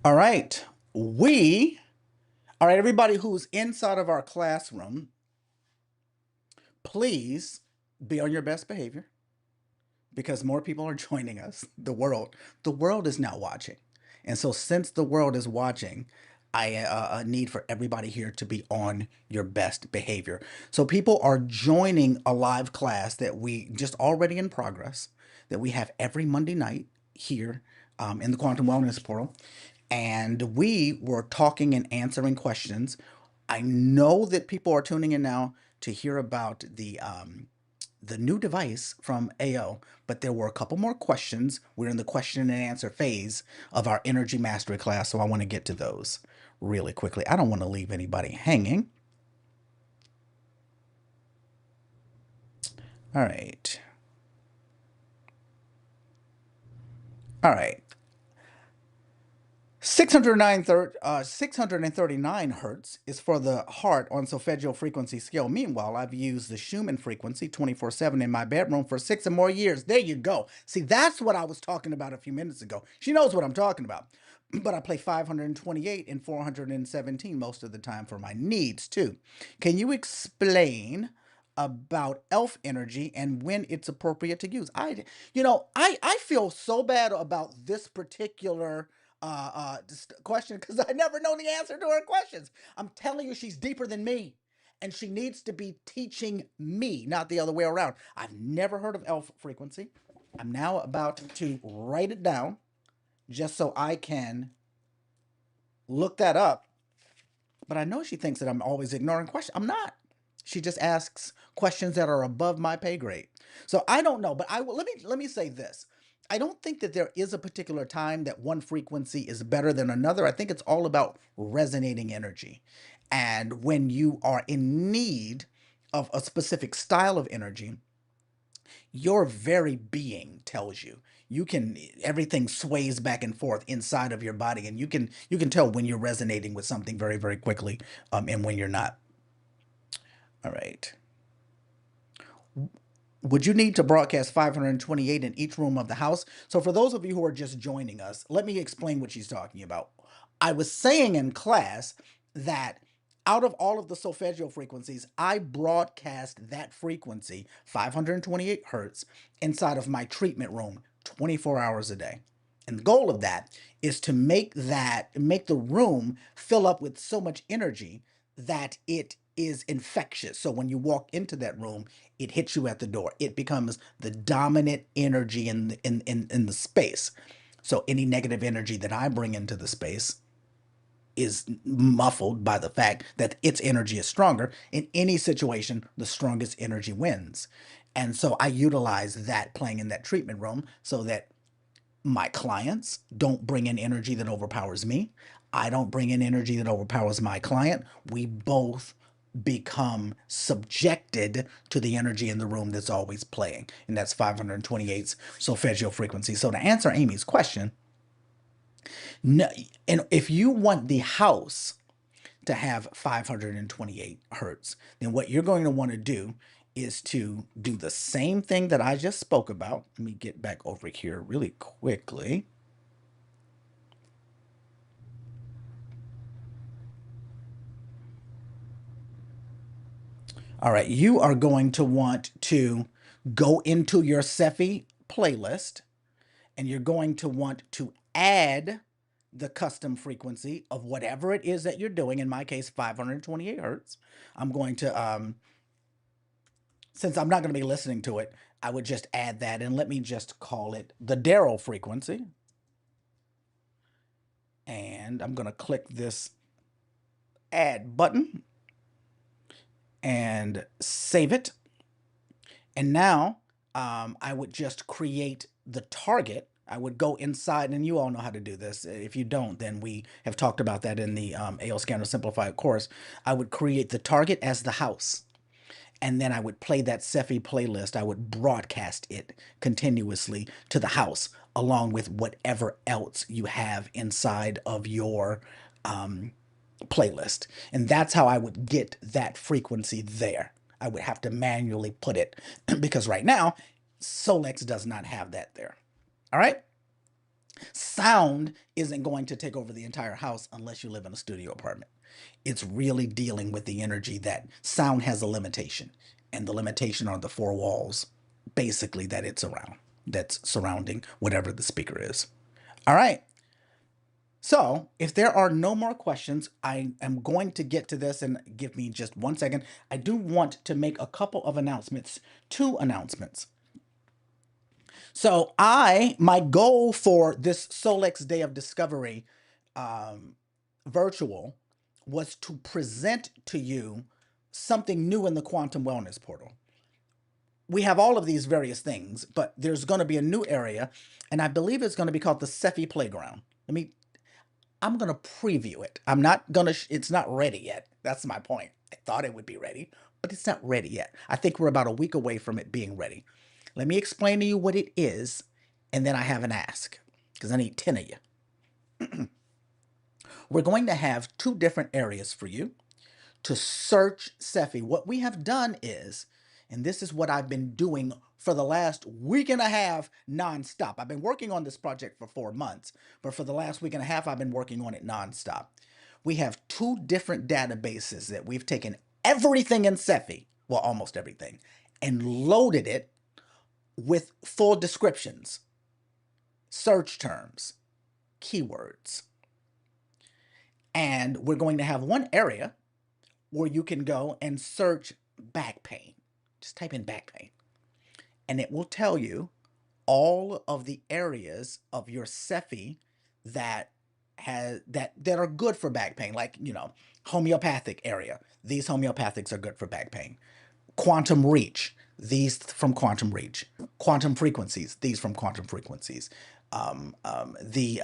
All right. All right, everybody who's inside of our classroom, please be on your best behavior because more people are joining us. The world is now watching. And so since the world is watching, I need for everybody here to be on your best behavior. So people are joining a live class that we just already in progress that we have every Monday night here in the Quantum Wellness Portal. And we were talking and answering questions. I know that people are tuning in now to hear about the new device from AO, but there were a couple more questions. We're in the question and answer phase of our Energy Mastery class, so I want to get to those really quickly. I don't want to leave anybody hanging. All right. All right. 639 hertz is for the heart on solfeggio frequency scale. Meanwhile, I've used the Schumann frequency 24/7 in my bedroom for 6 or more years. There you go. See, that's what I was talking about a few minutes ago. She knows what I'm talking about. But I play 528 and 417 most of the time for my needs too. Can you explain about elf energy and when it's appropriate to use? I feel so bad about this particular question because I never know the answer to her questions. I'm telling you, she's deeper than me, and she needs to be teaching me, not the other way around. I've never heard of elf frequency. I'm now about to write it down just so I can look that up. But I know she thinks that I'm always ignoring questions. I'm not. She just asks questions that are above my pay grade. So I don't know, but let me say this. I don't think that there is a particular time that one frequency is better than another. I think it's all about resonating energy. And when you are in need of a specific style of energy, your very being tells you. Everything sways back and forth inside of your body, and you can tell when you're resonating with something very, very quickly, and when you're not. All right. Would you need to broadcast 528 in each room of the house? So for those of you who are just joining us, let me explain what she's talking about. I was saying in class that out of all of the solfeggio frequencies, I broadcast that frequency, 528 hertz, inside of my treatment room 24 hours a day. And the goal of that is to make the room fill up with so much energy that it is infectious. So when you walk into that room, it hits you at the door. It becomes the dominant energy in the space. So any negative energy that I bring into the space is muffled by the fact that its energy is stronger. In any situation, the strongest energy wins. And so I utilize that playing in that treatment room so that my clients don't bring in energy that overpowers me. I don't bring in energy that overpowers my client. We both become subjected to the energy in the room that's always playing. And that's 528's solfeggio frequency. So to answer Amy's question, no, and if you want the house to have 528 hertz, then what you're going to want to do is to do the same thing that I just spoke about. Let me get back over here really quickly. All right, you are going to want to go into your SEFI playlist, and you're going to want to add the custom frequency of whatever it is that you're doing. In my case, 528 hertz. I'm going to, since I'm not going to be listening to it, I would just add that, and let me just call it the Darryl frequency. And I'm going to click this add button and save it. And now I would just create the target. I would go inside, and you all know how to do this. If you don't, then we have talked about that in the AO Scanner Simplified course. I would create the target as the house, and then I would play that SEFI playlist. I would broadcast it continuously to the house, along with whatever else you have inside of your playlist. And that's how I would get that frequency there. I would have to manually put it because right now, Solex does not have that there. All right. Sound isn't going to take over the entire house unless you live in a studio apartment. It's really dealing with the energy that sound has a limitation, and the limitation are the four walls, basically, that it's around, that's surrounding whatever the speaker is. All right. So, if there are no more questions, I am going to get to this, and give me just 1 second. I do want to make a couple of announcements, 2 announcements. So my goal for this Solex Day of Discovery virtual was to present to you something new in the Quantum Wellness Portal. We have all of these various things, but there's going to be a new area, and I believe it's going to be called the SEFI Playground. I'm going to preview it. I'm not going to, it's not ready yet. That's my point. I thought it would be ready, but it's not ready yet. I think we're about a week away from it being ready. Let me explain to you what it is, and then I have an ask, because I need 10 of you. We're going to have 2 different areas for you to search SEFI. What we have done is, and this is what I've been doing for the last week and a half nonstop. I've been working on this project for 4 months, but for the last week and a half, I've been working on it nonstop. We have 2 different databases that we've taken everything in SEFI, well, almost everything, and loaded it with full descriptions, search terms, keywords. And we're going to have one area where you can go and search back pain. Just type in back pain. And it will tell you all of the areas of your SEFI that are good for back pain, like, homeopathic area. These homeopathics are good for back pain. Quantum reach, these from quantum reach. Quantum frequencies, these from quantum frequencies. The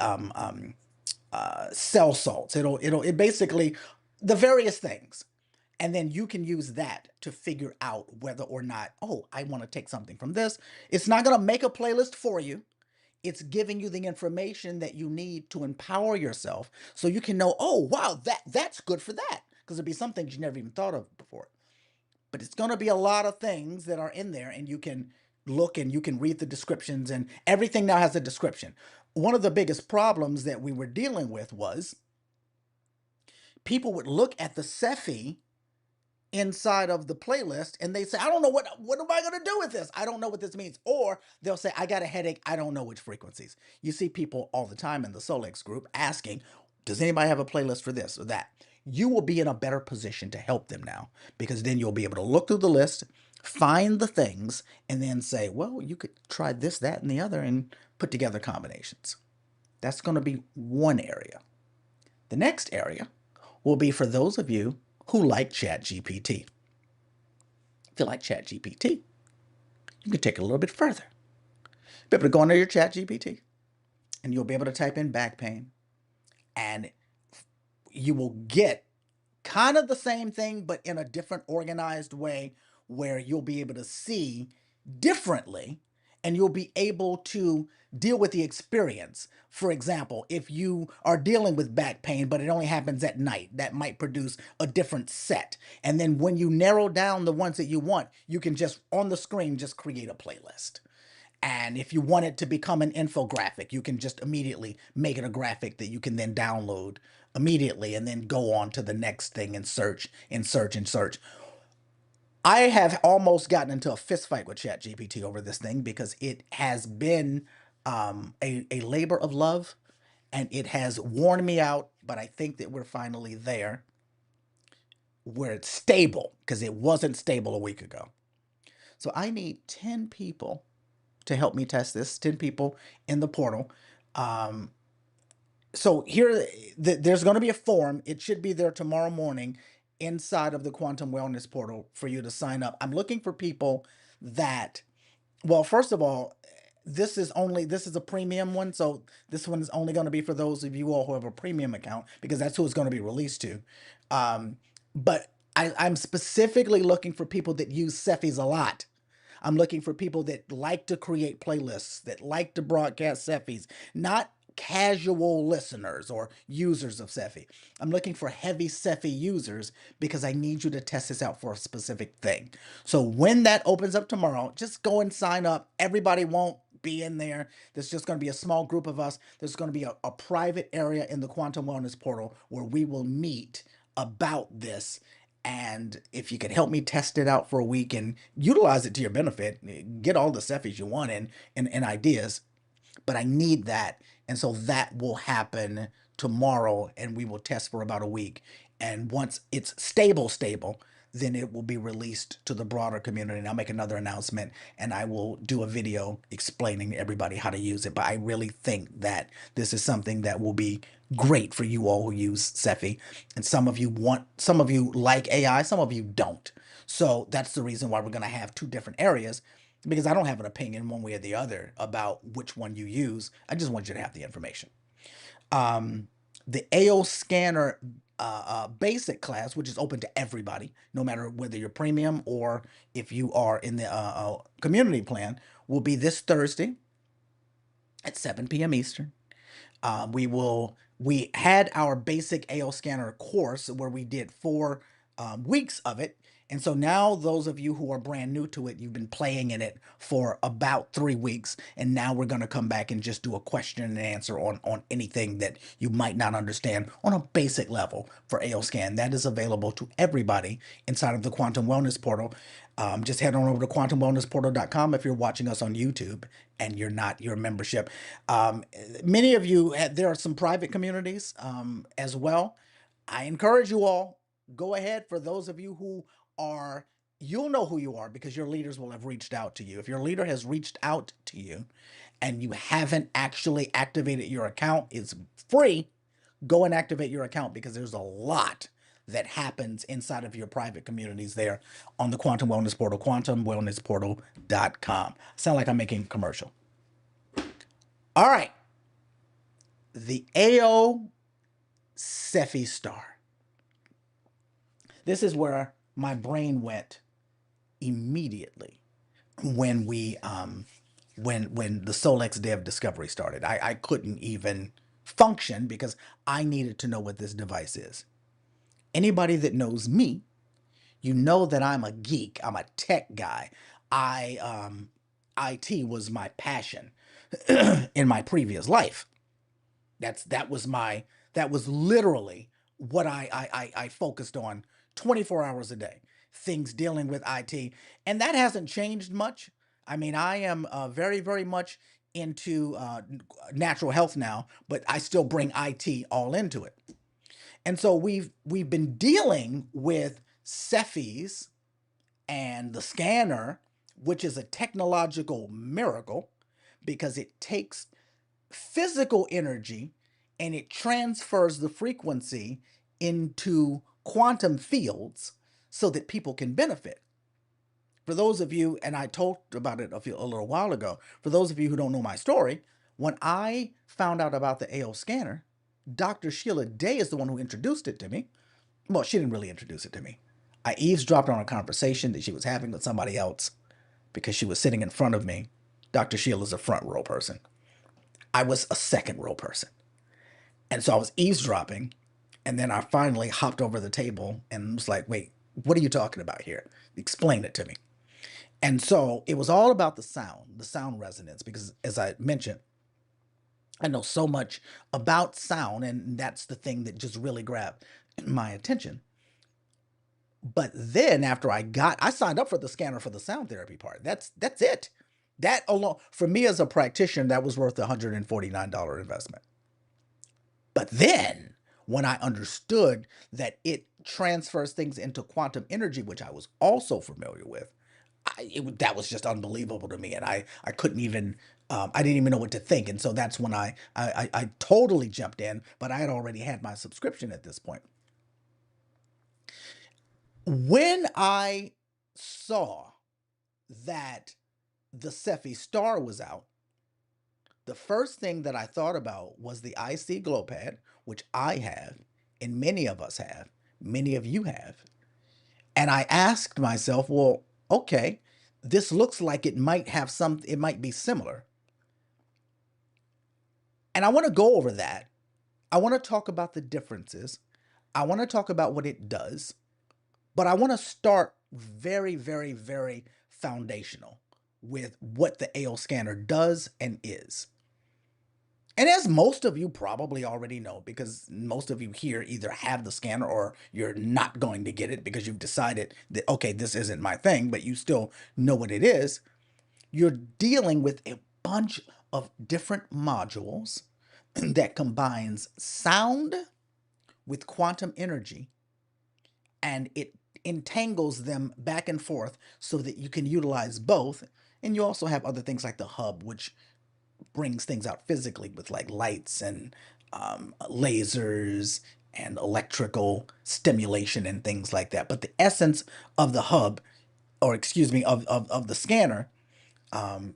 cell salts. It basically, the various things. And then you can use that to figure out whether or not, oh, I want to take something from this. It's not going to make a playlist for you. It's giving you the information that you need to empower yourself so you can know, oh, wow, that's good for that. Because there'll be some things you never even thought of before. But it's going to be a lot of things that are in there, and you can look and you can read the descriptions, and everything now has a description. One of the biggest problems that we were dealing with was people would look at the SEFI inside of the playlist and they say, I don't know what am I going to do with this? I don't know what this means. Or they'll say, I got a headache. I don't know which frequencies. You see people all the time in the Solex group asking, does anybody have a playlist for this or that? You will be in a better position to help them now, because then you'll be able to look through the list, find the things, and then say, well, you could try this, that, and the other, and put together combinations. That's going to be one area. The next area will be for those of you who like ChatGPT. If you like ChatGPT, you can take it a little bit further. You'll be able to go under your ChatGPT, and you'll be able to type in back pain, and you will get kind of the same thing, but in a different organized way, where you'll be able to see differently, and you'll be able to deal with the experience. For example, if you are dealing with back pain, but it only happens at night, that might produce a different set. And then when you narrow down the ones that you want, you can just, on the screen, just create a playlist. And if you want it to become an infographic, you can just immediately make it a graphic that you can then download immediately, and then go on to the next thing and search and search and search. I have almost gotten into a fist fight with ChatGPT over this thing, because it has been a labor of love, and it has worn me out, but I think that we're finally there where it's stable, because it wasn't stable a week ago. So I need 10 people to help me test this, 10 people in the portal. So here, there's going to be a form. It should be there tomorrow morning inside of the Quantum Wellness Portal for you to sign up. I'm looking for people that, well, first of all, this is a premium one. So this one is only going to be for those of you all who have a premium account, because that's who it's going to be released to. But I'm specifically looking for people that use SEFIs a lot. I'm looking for people that like to create playlists, that like to broadcast SEFIs, not casual listeners or users of SEFI. I'm looking for heavy SEFI users, because I need you to test this out for a specific thing. So when that opens up tomorrow, just go and sign up. Everybody won't be in there. There's just going to be a small group of us. There's going to be a private area in the Quantum Wellness Portal where we will meet about this. And if you could help me test it out for a week and utilize it to your benefit, get all the SEFIs you want and ideas, but I need that. And so that will happen tomorrow, and we will test for about a week. And once it's stable, then it will be released to the broader community. And I'll make another announcement and I will do a video explaining to everybody how to use it. But I really think that this is something that will be great for you all who use SEFI. And some of you like AI, some of you don't. So that's the reason why we're going to have two different areas, because I don't have an opinion one way or the other about which one you use. I just want you to have the information. The AO Scanner basic class, which is open to everybody, no matter whether you're premium or if you are in the community plan, will be this Thursday at 7 p.m. Eastern. We had our basic AO Scanner course where we did 4 weeks of it. And so now those of you who are brand new to it, you've been playing in it for about 3 weeks. And now we're going to come back and just do a question and answer on anything that you might not understand on a basic level for AO Scan. That is available to everybody inside of the Quantum Wellness Portal. Just head on over to quantumwellnessportal.com if you're watching us on YouTube and you're not your membership. Many of you, there are some private communities as well. I encourage you all, go ahead. For those of you who are, you'll know who you are because your leaders will have reached out to you. If your leader has reached out to you and you haven't actually activated your account, it's free. Go and activate your account because there's a lot that happens inside of your private communities there on the Quantum Wellness Portal, quantumwellnessportal.com. Sound like I'm making a commercial. All right. The AO SEFI Star. This is where my brain went immediately when we when the Solex Dev Discovery started. I couldn't even function because I needed to know what this device is. Anybody that knows me, you know that I'm a geek. I'm a tech guy. IT was my passion in my previous life. That was literally what I focused on 24 hours a day. Things dealing with IT, and that hasn't changed much. I mean, I am very, very much into natural health now, but I still bring IT all into it. And so we've been dealing with SEFIs and the scanner, which is a technological miracle because it takes physical energy and it transfers the frequency into quantum fields so that people can benefit. For those of you, and I talked about it a little while ago, for those of you who don't know my story, when I found out about the AO scanner, Dr. Sheila Day is the one who introduced it to me. Well, she didn't really introduce it to me. I eavesdropped on a conversation that she was having with somebody else because she was sitting in front of me. Dr. Sheila's a front row person. I was a second row person. And so I was eavesdropping, and then I finally hopped over the table and was like, wait, what are you talking about here? Explain it to me. And so it was all about the sound resonance, because as I mentioned, I know so much about sound, and that's the thing that just really grabbed my attention. But then after I signed up for the scanner for the sound therapy part. That's it. That alone, for me as a practitioner, that was worth a $149 investment. But then when I understood that it transfers things into quantum energy, which I was also familiar with, that was just unbelievable to me. And I couldn't even, I didn't even know what to think. And so that's when I totally jumped in, but I had already had my subscription at this point. When I saw that the SEFI Star was out, the first thing that I thought about was the IC Glow Pad, which I have, and many of us have, many of you have. And I asked myself, well, okay, this looks like it might be similar. And I want to go over that. I want to talk about the differences. I want to talk about what it does. But I want to start very, very, very foundational. with what the AO scanner does and is. And as most of you probably already know, because most of you here either have the scanner or you're not going to get it because you've decided that, okay, this isn't my thing, but you still know what it is, you're dealing with a bunch of different modules that combines sound with quantum energy, and it entangles them back and forth so that you can utilize both. And you also have other things like the hub, which brings things out physically with like lights and lasers and electrical stimulation and things like that. But the essence of the hub, or excuse me, of the scanner,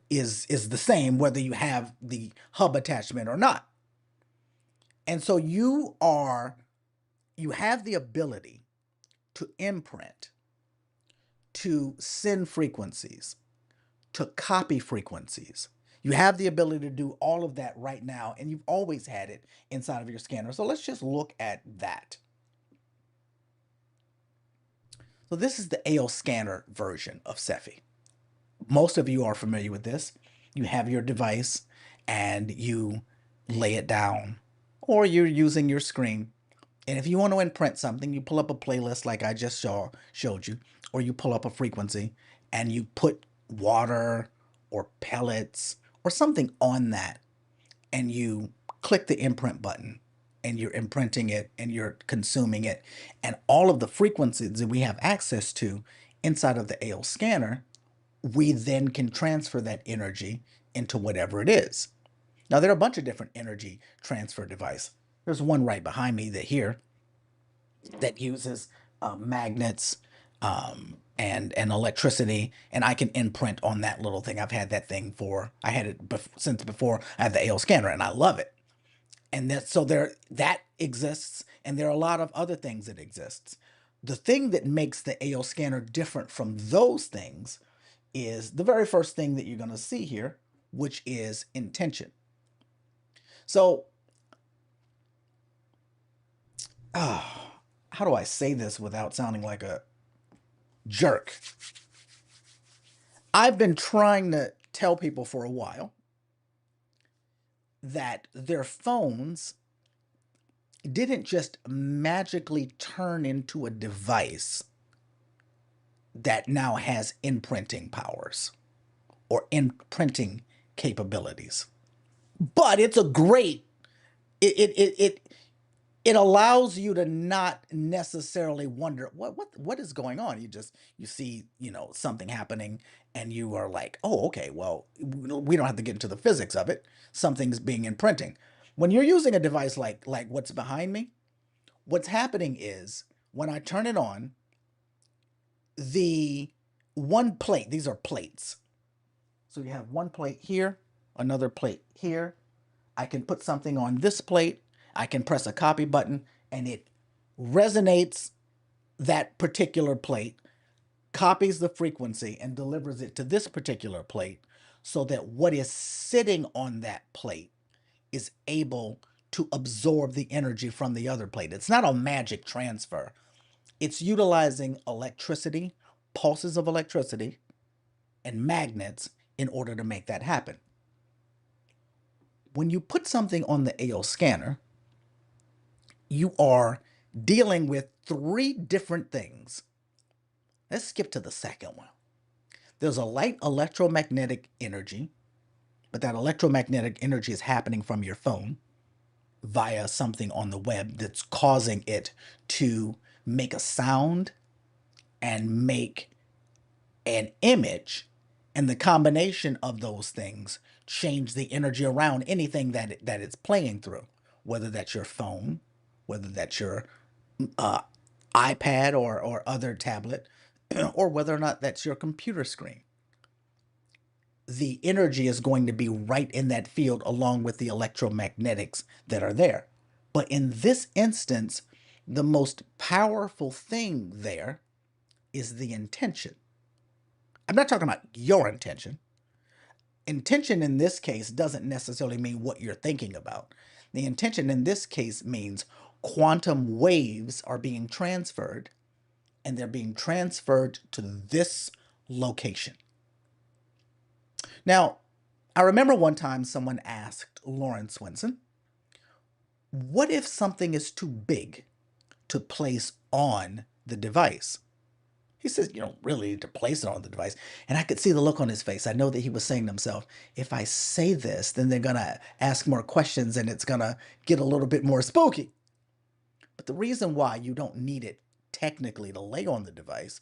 is the same whether you have the hub attachment or not. And so you have the ability to imprint, to send frequencies, to copy frequencies. You have the ability to do all of that right now, and you've always had it inside of your scanner. So let's just look at that. So this is the AO scanner version of SEFI. Most of you are familiar with this. You have your device and you lay it down, or you're using your screen. And if you want to imprint something, you pull up a playlist like I just showed you, or you pull up a frequency and you put water or pellets or something on that, and you click the imprint button, and you're imprinting it and you're consuming it. And all of the frequencies that we have access to inside of the AO scanner, we then can transfer that energy into whatever it is. Now, there are a bunch of different energy transfer devices. There's one right behind me that uses magnets and electricity, and I can imprint on that little thing. I've had that thing I had it since before I had the AO scanner, and I love it. And that exists, and there are a lot of other things that exists. The thing that makes the AO scanner different from those things is the very first thing that you're going to see here, which is intention. So, how do I say this without sounding like a jerk? I've been trying to tell people for a while that their phones didn't just magically turn into a device that now has imprinting powers or imprinting capabilities. But it's a great, it allows you to not necessarily wonder what is going on. You see, something happening, and you are like, oh, okay, well, we don't have to get into the physics of it. Something's being imprinting. When you're using a device like what's behind me, what's happening is when I turn it on, the one plate, these are plates. So you have one plate here, another plate here. I can put something on this plate. I can press a copy button, and it resonates that particular plate, copies the frequency, and delivers it to this particular plate so that what is sitting on that plate is able to absorb the energy from the other plate. It's not a magic transfer. It's utilizing electricity, pulses of electricity, and magnets in order to make that happen. When you put something on the AO scanner, you are dealing with three different things. Let's skip to the second one. There's a light electromagnetic energy, but that electromagnetic energy is happening from your phone via something on the web that's causing it to make a sound and make an image. And the combination of those things change the energy around anything that it's playing through, whether that's your phone, whether that's your iPad or other tablet, or whether or not that's your computer screen. The energy is going to be right in that field along with the electromagnetics that are there. But in this instance, the most powerful thing there is the intention. I'm not talking about your intention. Intention in this case doesn't necessarily mean what you're thinking about. The intention in this case means quantum waves are being transferred, and they're being transferred to this location. Now, I remember one time someone asked Lauren Swinson, what if something is too big to place on the device? He says, you don't really need to place it on the device. And I could see the look on his face. I know that he was saying to himself, if I say this, then they're going to ask more questions and it's going to get a little bit more spooky. But the reason why you don't need it technically to lay on the device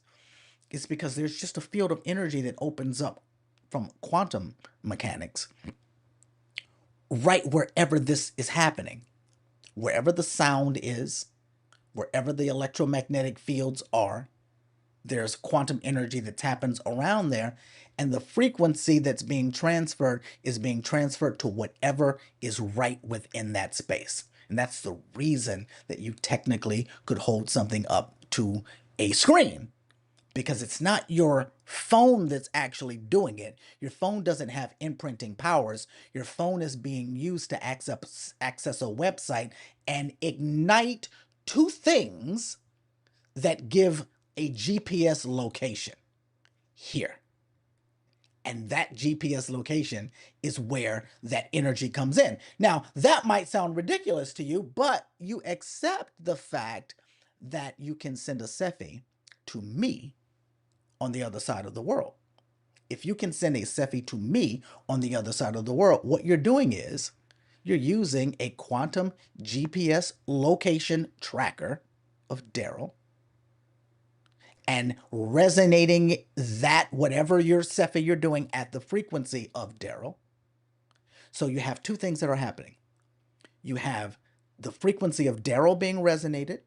is because there's just a field of energy that opens up from quantum mechanics right wherever this is happening. Wherever the sound is, wherever the electromagnetic fields are, there's quantum energy that happens around there, and the frequency that's being transferred is being transferred to whatever is right within that space. And that's the reason that you technically could hold something up to a screen, because it's not your phone that's actually doing it. Your phone doesn't have imprinting powers. Your phone is being used to access a website and ignite two things that give a GPS location here. And that GPS location is where that energy comes in. Now, that might sound ridiculous to you, but you accept the fact that you can send a SEFI to me on the other side of the world. If you can send a SEFI to me on the other side of the world, what you're doing is you're using a quantum GPS location tracker of Darryl and resonating that, whatever your SEFI you're doing, at the frequency of Darryl. So you have two things that are happening. You have the frequency of Darryl being resonated,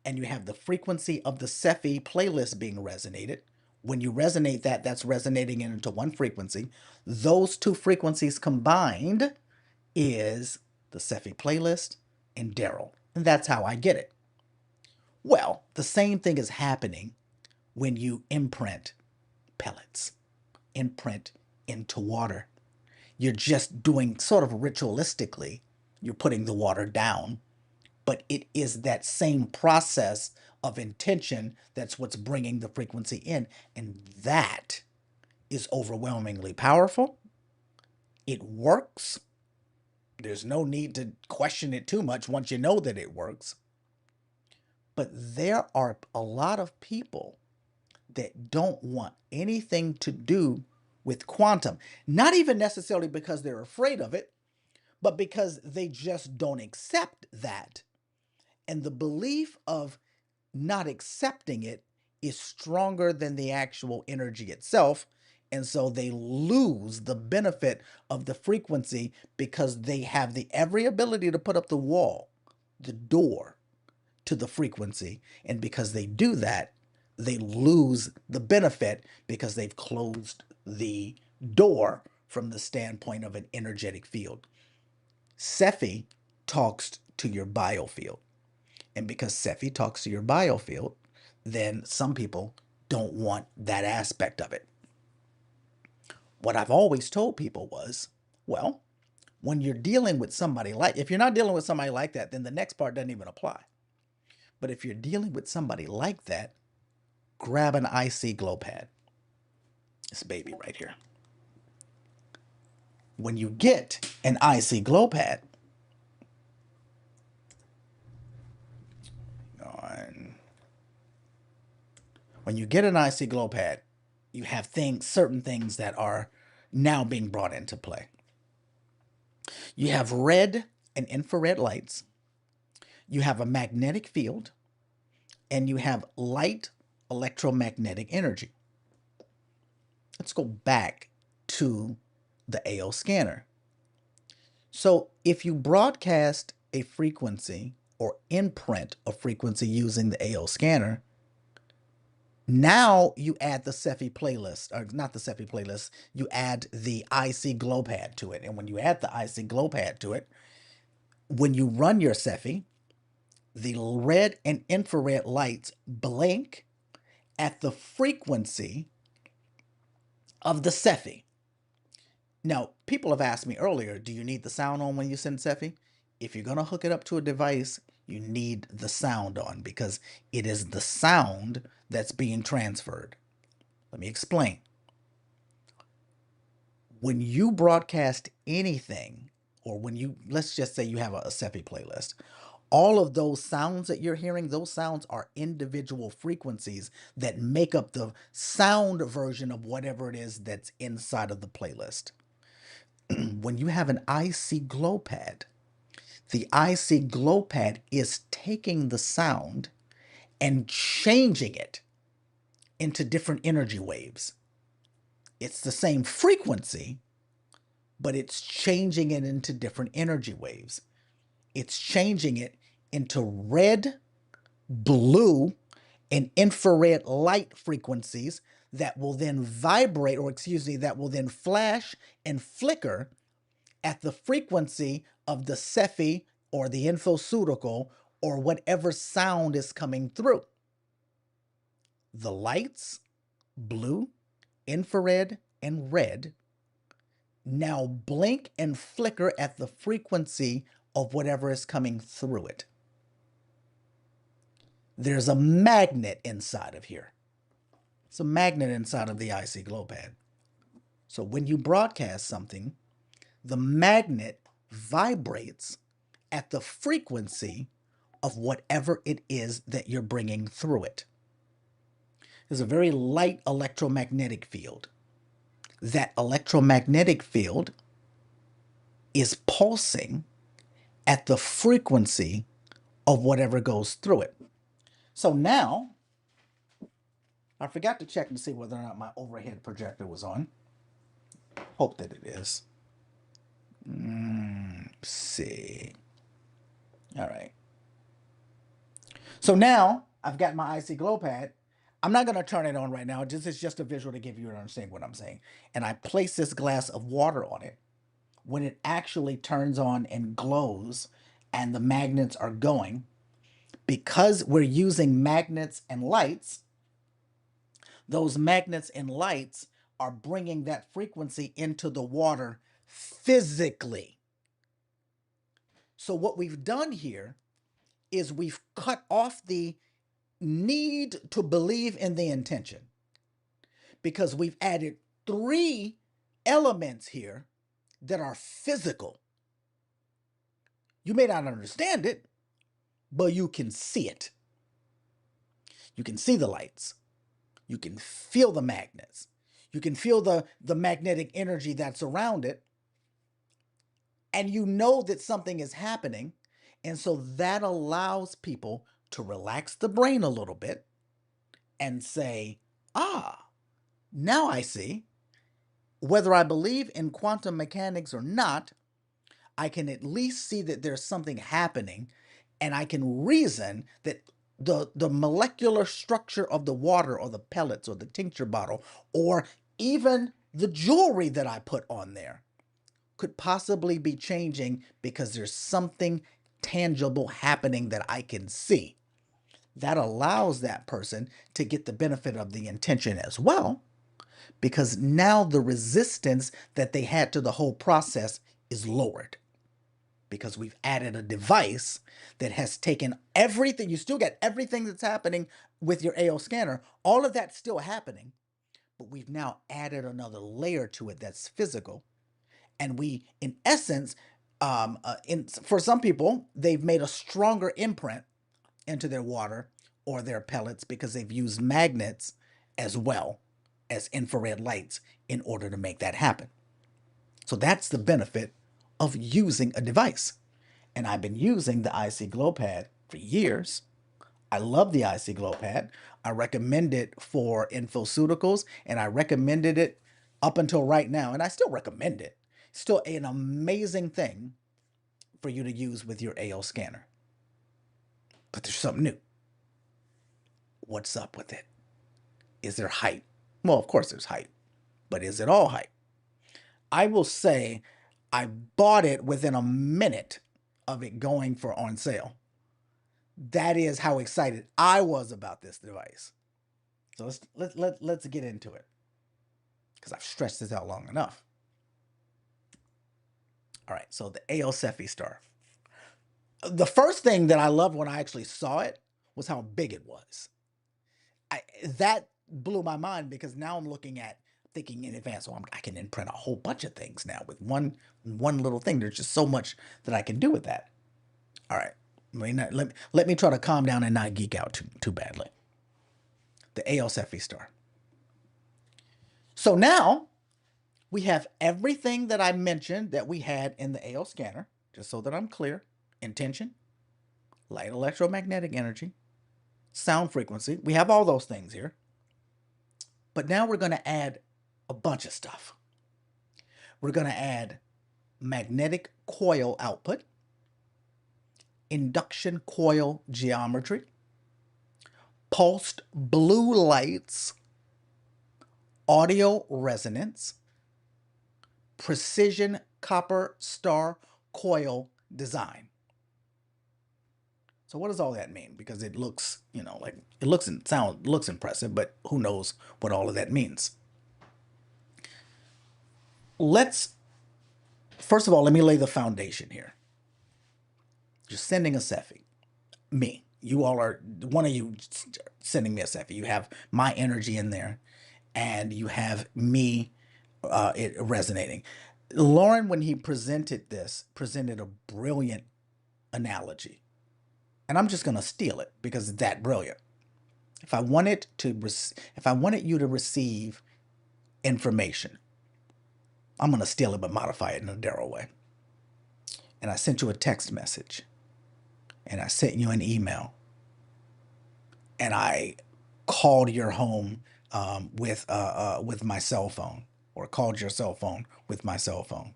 and you have the frequency of the SEFI playlist being resonated. When you resonate that, that's resonating into one frequency. Those two frequencies combined is the SEFI playlist and Darryl. And that's how I get it. Well, the same thing is happening when you imprint pellets, imprint into water. You're just doing sort of ritualistically, you're putting the water down, but it is that same process of intention that's what's bringing the frequency in. And that is overwhelmingly powerful. It works. There's no need to question it too much once you know that it works. But there are a lot of people that don't want anything to do with quantum. Not even necessarily because they're afraid of it, but because they just don't accept that. And the belief of not accepting it is stronger than the actual energy itself. And so they lose the benefit of the frequency because they have the every ability to put up the wall, the door to the frequency. And because they do that, they lose the benefit because they've closed the door from the standpoint of an energetic field. SEFI talks to your biofield. And because SEFI talks to your biofield, then some people don't want that aspect of it. What I've always told people was, well, when you're dealing with somebody like, if you're not dealing with somebody like that, then the next part doesn't even apply. But if you're dealing with somebody like that, grab an IC glow pad. This baby right here. When you get an IC glow pad, when you get an IC glow pad, you have certain things that are now being brought into play. You have red and infrared lights. You have a magnetic field, and you have light electromagnetic energy. Let's go back to the AO scanner. So if you broadcast a frequency or imprint a frequency using the AO scanner, now you add the SEFI playlist, or not the SEFI playlist, you add the IC glow pad to it. And when you add the IC glow pad to it, when you run your SEFI, the red and infrared lights blink at the frequency of the SEFI. Now, people have asked me earlier, do you need the sound on when you send SEFI? If you're going to hook it up to a device, you need the sound on because it is the sound that's being transferred. Let me explain. When you broadcast anything, or when you, let's just say you have a SEFI playlist, all of those sounds that you're hearing, those sounds are individual frequencies that make up the sound version of whatever it is that's inside of the playlist. When you have an IC glow pad, the IC glow pad is taking the sound and changing it into different energy waves. It's the same frequency, but it's changing it into different energy waves. It's changing it into red, blue, and infrared light frequencies that will then vibrate, or excuse me, that will then flash and flicker at the frequency of the SEFI or the infoceutical or whatever sound is coming through. The lights, blue, infrared, and red, now blink and flicker at the frequency of whatever is coming through it. There's a magnet inside of here. It's a magnet inside of the IC glow pad. So when you broadcast something, the magnet vibrates at the frequency of whatever it is that you're bringing through it. There's a very light electromagnetic field. That electromagnetic field is pulsing at the frequency of whatever goes through it. So now, I forgot to check to see whether or not my overhead projector was on. Hope that it is. See. All right. So now I've got my IC glow pad. I'm not going to turn it on right now. This is just a visual to give you an understanding what I'm saying. And I place this glass of water on it. When it actually turns on and glows and the magnets are going, because we're using magnets and lights, those magnets and lights are bringing that frequency into the water physically. So what we've done here is we've cut off the need to believe in the intention, because we've added 3 elements here that are physical. You may not understand it, but you can see it. You can see the lights. You can feel the magnets. You can feel the magnetic energy that's around it. And you know that something is happening. And so that allows people to relax the brain a little bit and say, ah, now I see. Whether I believe in quantum mechanics or not, I can at least see that there's something happening, and I can reason that the molecular structure of the water or the pellets or the tincture bottle or even the jewelry that I put on there could possibly be changing because there's something tangible happening that I can see. That allows that person to get the benefit of the intention as well, because now the resistance that they had to the whole process is lowered, because we've added a device that has taken everything. You still get everything that's happening with your AO scanner. All of that's still happening, but we've now added another layer to it that's physical. And we, in essence, for some people, they've made a stronger imprint into their water or their pellets because they've used magnets as well as infrared lights in order to make that happen. So that's the benefit of using a device. And I've been using the IC glow pad for years. I love the IC glow pad. I recommend it for infoceuticals, and I recommended it up until right now, and I still recommend it. Still an amazing thing for you to use with your AO scanner. But there's something new. What's up with it? Is there hype? Well, of course there's hype, but is it all hype? I will say I bought it within a minute of it going for on sale. That is how excited I was about this device. So let's get into it, because I've stretched this out long enough. All right, so the AO SEFI Star. The first thing that I loved when I actually saw it was how big it was. That blew my mind, because now I'm looking at thinking in advance, oh, I can imprint a whole bunch of things now with one little thing. There's just so much that I can do with that. All right. Let me try to calm down and not geek out too badly. The AO SEFI Star. So now we have everything that I mentioned that we had in the AO scanner, just so that I'm clear. Intention, light electromagnetic energy, sound frequency. We have all those things here. But now we're going to add a bunch of stuff. We're going to add magnetic coil output, induction coil geometry, pulsed blue lights, audio resonance, precision copper star coil design. So what does all that mean? Because it looks, like it looks impressive, but who knows what all of that means. First of all, let me lay the foundation here. You're sending a SEFI. Me. You all are, one of you sending me a SEFI. You have my energy in there, and you have me it resonating. Lauren, when he presented a brilliant analogy. And I'm just going to steal it because it's that brilliant. If I wanted you to receive information, I'm going to steal it but modify it in a Darryl way. And I sent you a text message, and I sent you an email, and I called your home with my cell phone, or called your cell phone with my cell phone,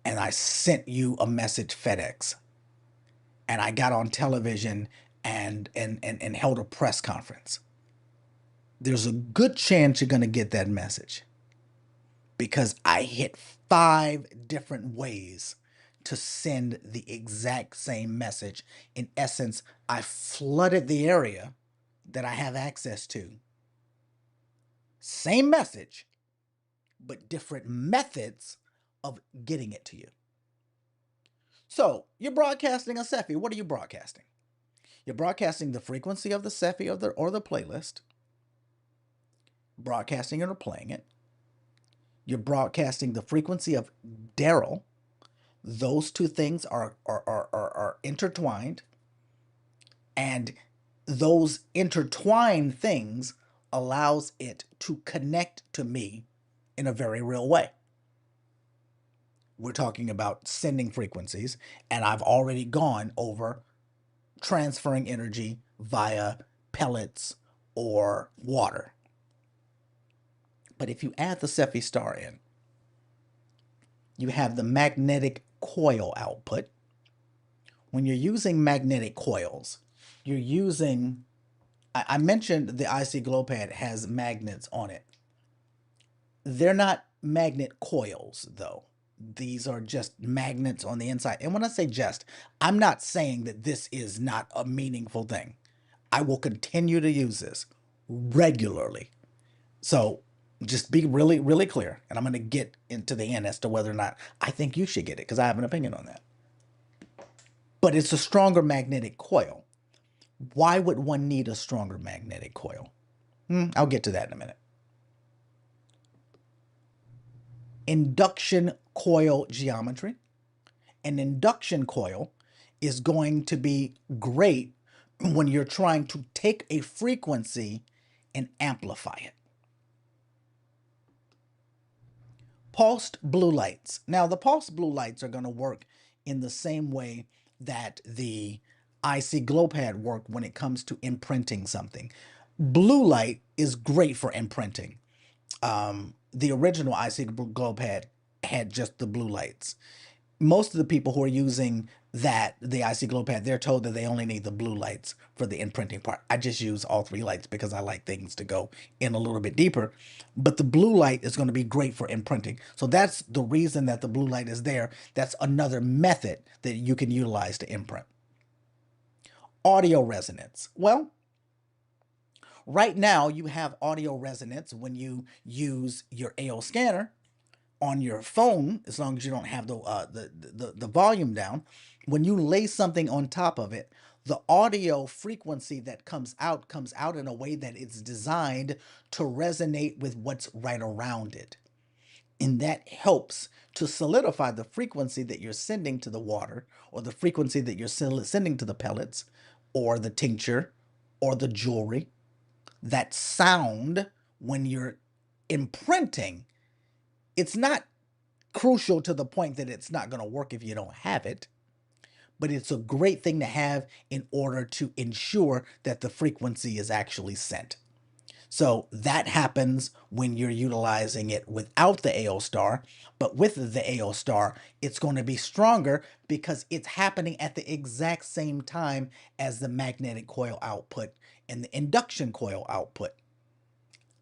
and I sent you a message FedEx, and I got on television and held a press conference. There's a good chance you're going to get that message, because I hit 5 different ways to send the exact same message. In essence, I flooded the area that I have access to. Same message, but different methods of getting it to you. So you're broadcasting a SEFI. What are you broadcasting? You're broadcasting the frequency of the SEFI or the playlist, broadcasting it or playing it. You're broadcasting the frequency of Darryl. Those two things are intertwined, and those intertwined things allows it to connect to me in a very real way. We're talking about sending frequencies, and I've already gone over transferring energy via pellets or water. But if you add the SEFI Star in, you have the magnetic coil output. When you're using magnetic coils, you're using, I mentioned the IC glow pad has magnets on it. They're not magnet coils, though. These are just magnets on the inside. And when I say just, I'm not saying that this is not a meaningful thing. I will continue to use this regularly. So just be really, really clear. And I'm going to get into the end as to whether or not I think you should get it, because I have an opinion on that. But it's a stronger magnetic coil. Why would one need a stronger magnetic coil? I'll get to that in a minute. Induction coil geometry. An induction coil is going to be great when you're trying to take a frequency and amplify it. Pulsed blue lights. Now, the pulsed blue lights are going to work in the same way that the IC glow pad work when it comes to imprinting something. Blue light is great for imprinting. The original IC glow pad had just the blue lights. Most of the people who are using the IC glow pad, they're told that they only need the blue lights for the imprinting part. I just use all 3 lights because I like things to go in a little bit deeper. But the blue light is going to be great for imprinting. So that's the reason that the blue light is there. That's another method that you can utilize to imprint. Audio resonance. Well, right now you have audio resonance when you use your AO scanner on your phone, as long as you don't have the volume down. When you lay something on top of it, The audio frequency that comes out in a way that it's designed to resonate with what's right around it. And that helps to solidify the frequency that you're sending to the water, or the frequency that you're sending to the pellets, or the tincture, or the jewelry. That sound, when you're imprinting, it's not crucial to the point that it's not going to work if you don't have it, but it's a great thing to have in order to ensure that the frequency is actually sent. So that happens when you're utilizing it without the AO Star, but with the AO Star, it's going to be stronger because it's happening at the exact same time as the magnetic coil output and the induction coil output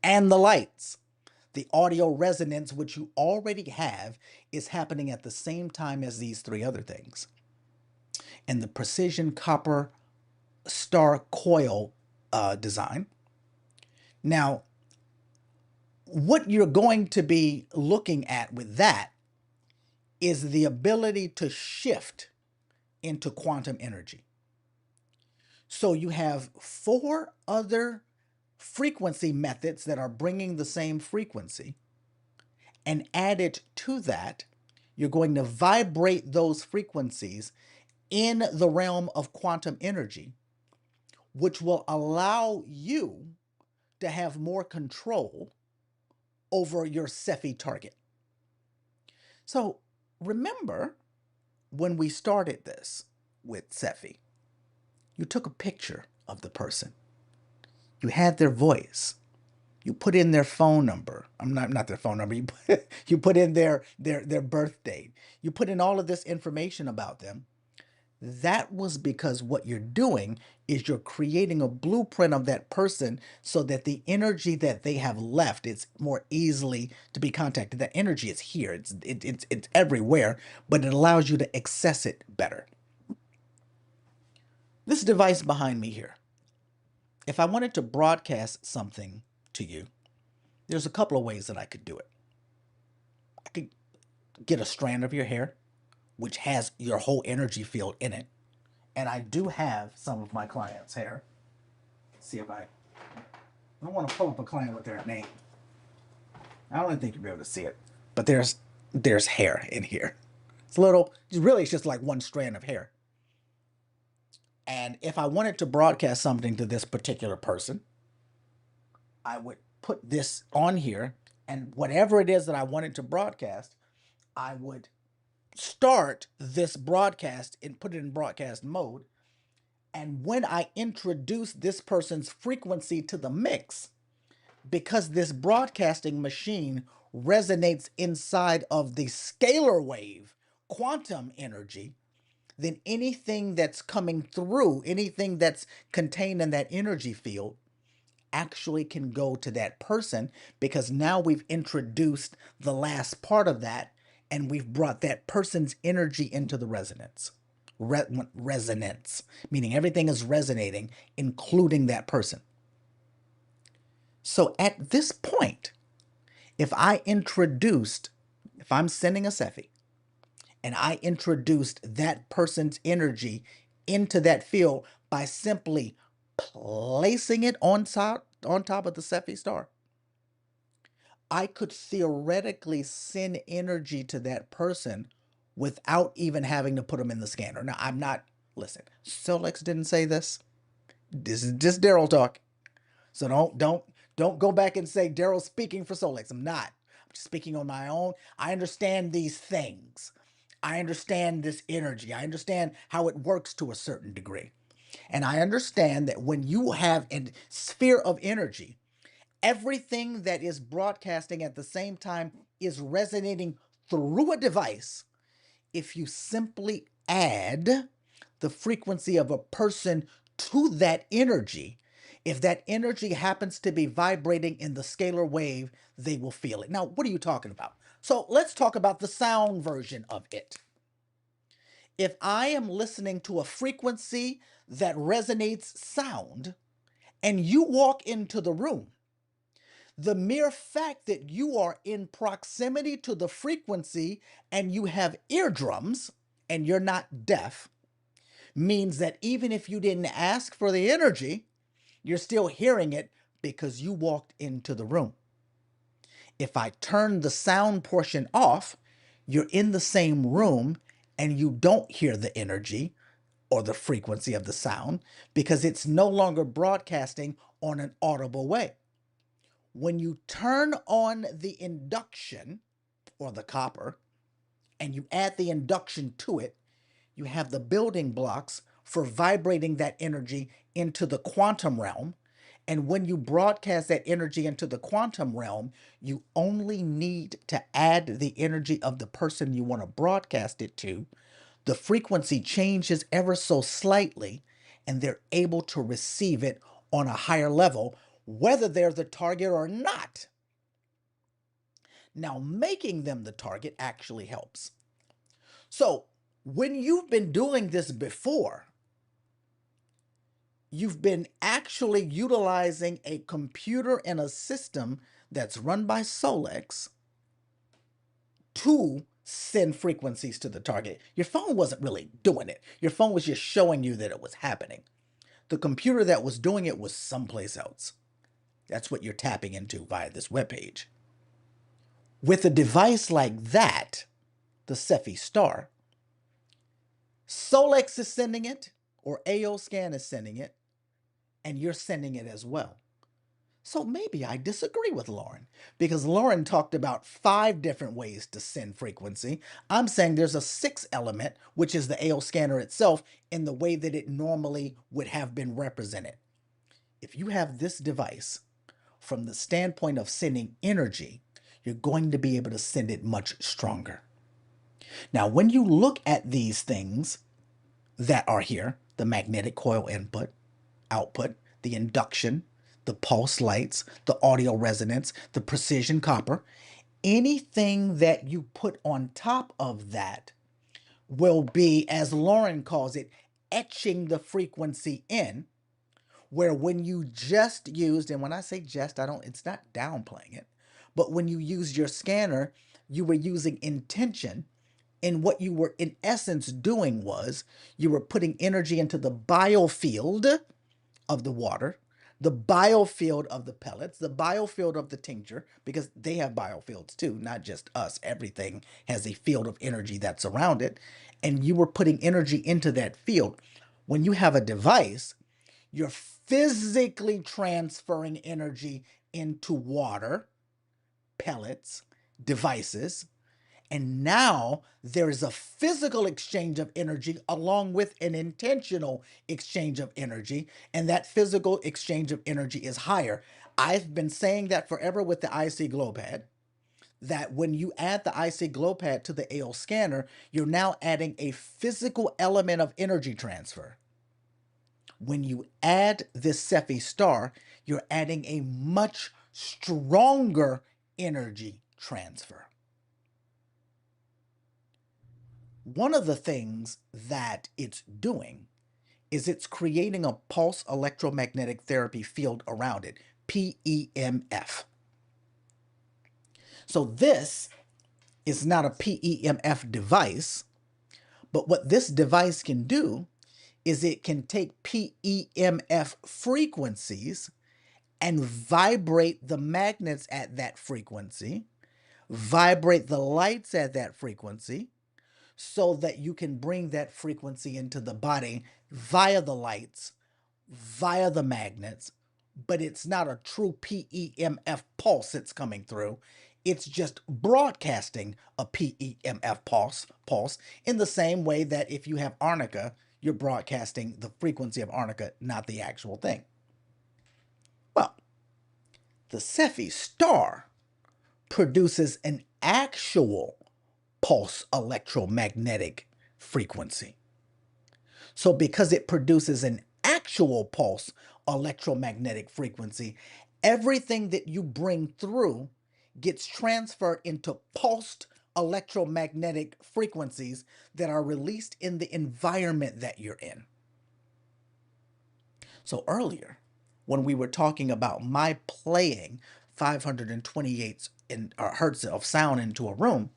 and the lights. The audio resonance, which you already have, is happening at the same time as these three other things. And the precision copper star coil design. Now, what you're going to be looking at with that is the ability to shift into quantum energy. So you have 4 other frequency methods that are bringing the same frequency, and added to that, you're going to vibrate those frequencies in the realm of quantum energy, which will allow you to have more control over your SEFI target. So remember when we started this with SEFI, you took a picture of the person. You had their voice. You put in their phone number. Not their phone number. You put in their birth date. You put in all of this information about them. That was because what you're doing is you're creating a blueprint of that person so that the energy that they have left, it's more easily to be contacted. That energy is here. It's everywhere, but it allows you to access it better. This device behind me here, if I wanted to broadcast something to you, there's a couple of ways that I could do it. I could get a strand of your hair, which has your whole energy field in it. And I do have some of my clients' hair. See if I don't want to pull up a client with their name. I don't think you'll be able to see it, but there's hair in here. It's really it's just like one strand of hair. And if I wanted to broadcast something to this particular person, I would put this on here, and whatever it is that I wanted to broadcast, I would start this broadcast and put it in broadcast mode. And when I introduce this person's frequency to the mix, because this broadcasting machine resonates inside of the scalar wave, quantum energy, then anything that's coming through, anything that's contained in that energy field, actually can go to that person, because now we've introduced the last part of that and we've brought that person's energy into the resonance. Resonance, meaning everything is resonating, including that person. So at this point, if I'm sending a SEFI and I introduced that person's energy into that field by simply placing it on top of the SEFI Star, I could theoretically send energy to that person without even having to put them in the scanner. Now, listen, Solex didn't say this. This is just Darryl talk. So don't go back and say Darryl's speaking for Solex. I'm not. I'm just speaking on my own. I understand these things. I understand this energy. I understand how it works to a certain degree. And I understand that when you have a sphere of energy, everything that is broadcasting at the same time is resonating through a device. If you simply add the frequency of a person to that energy, if that energy happens to be vibrating in the scalar wave, they will feel it. Now, what are you talking about? So let's talk about the sound version of it. If I am listening to a frequency that resonates sound, and you walk into the room, the mere fact that you are in proximity to the frequency and you have eardrums and you're not deaf means that even if you didn't ask for the energy, you're still hearing it because you walked into the room. If I turn the sound portion off, you're in the same room and you don't hear the energy or the frequency of the sound because it's no longer broadcasting on an audible way. When you turn on the induction or the copper and you add the induction to it, you have the building blocks for vibrating that energy into the quantum realm. And when you broadcast that energy into the quantum realm, you only need to add the energy of the person you want to broadcast it to. The frequency changes ever so slightly, and they're able to receive it on a higher level, whether they're the target or not. Now, making them the target actually helps. So, when you've been doing this before, you've been actually utilizing a computer and a system that's run by Solex to send frequencies to the target. Your phone wasn't really doing it. Your phone was just showing you that it was happening. The computer that was doing it was someplace else. That's what you're tapping into via this webpage. With a device like that, the SEFI Star, Solex is sending it, or AO Scan is sending it, and you're sending it as well. So maybe I disagree with Lauren, because Lauren talked about 5 different ways to send frequency. I'm saying there's a 6th element, which is the AO scanner itself, in the way that it normally would have been represented. If you have this device, from the standpoint of sending energy, you're going to be able to send it much stronger. Now, when you look at these things that are here, the magnetic coil input, output, the induction, the pulse lights, the audio resonance, the precision copper, anything that you put on top of that will be, as Lauren calls it, etching the frequency in, where when you just used, and when I say just, it's not downplaying it, but when you used your scanner, you were using intention. And what you were in essence doing was you were putting energy into the biofield of the water, the biofield of the pellets, the biofield of the tincture, because they have biofields too, not just us. Everything has a field of energy that's around it. And you were putting energy into that field. When you have a device, you're physically transferring energy into water, pellets, devices. And now there is a physical exchange of energy along with an intentional exchange of energy. And that physical exchange of energy is higher. I've been saying that forever with the IC glow pad, that when you add the IC glow pad to the AO scanner, you're now adding a physical element of energy transfer. When you add this SEFI Star, you're adding a much stronger energy transfer. One of the things that it's doing is it's creating a pulse electromagnetic therapy field around it, PEMF. So this is not a PEMF device, but what this device can do is it can take PEMF frequencies and vibrate the magnets at that frequency, vibrate the lights at that frequency, so that you can bring that frequency into the body via the lights, via the magnets, but it's not a true PEMF pulse that's coming through. It's just broadcasting a PEMF pulse in the same way that if you have arnica, you're broadcasting the frequency of arnica, not the actual thing. Well, the SEFI Star produces an actual pulse electromagnetic frequency. So because it produces an actual pulse electromagnetic frequency, everything that you bring through gets transferred into pulsed electromagnetic frequencies that are released in the environment that you're in. So earlier, when we were talking about my playing 528 hertz of sound into a room,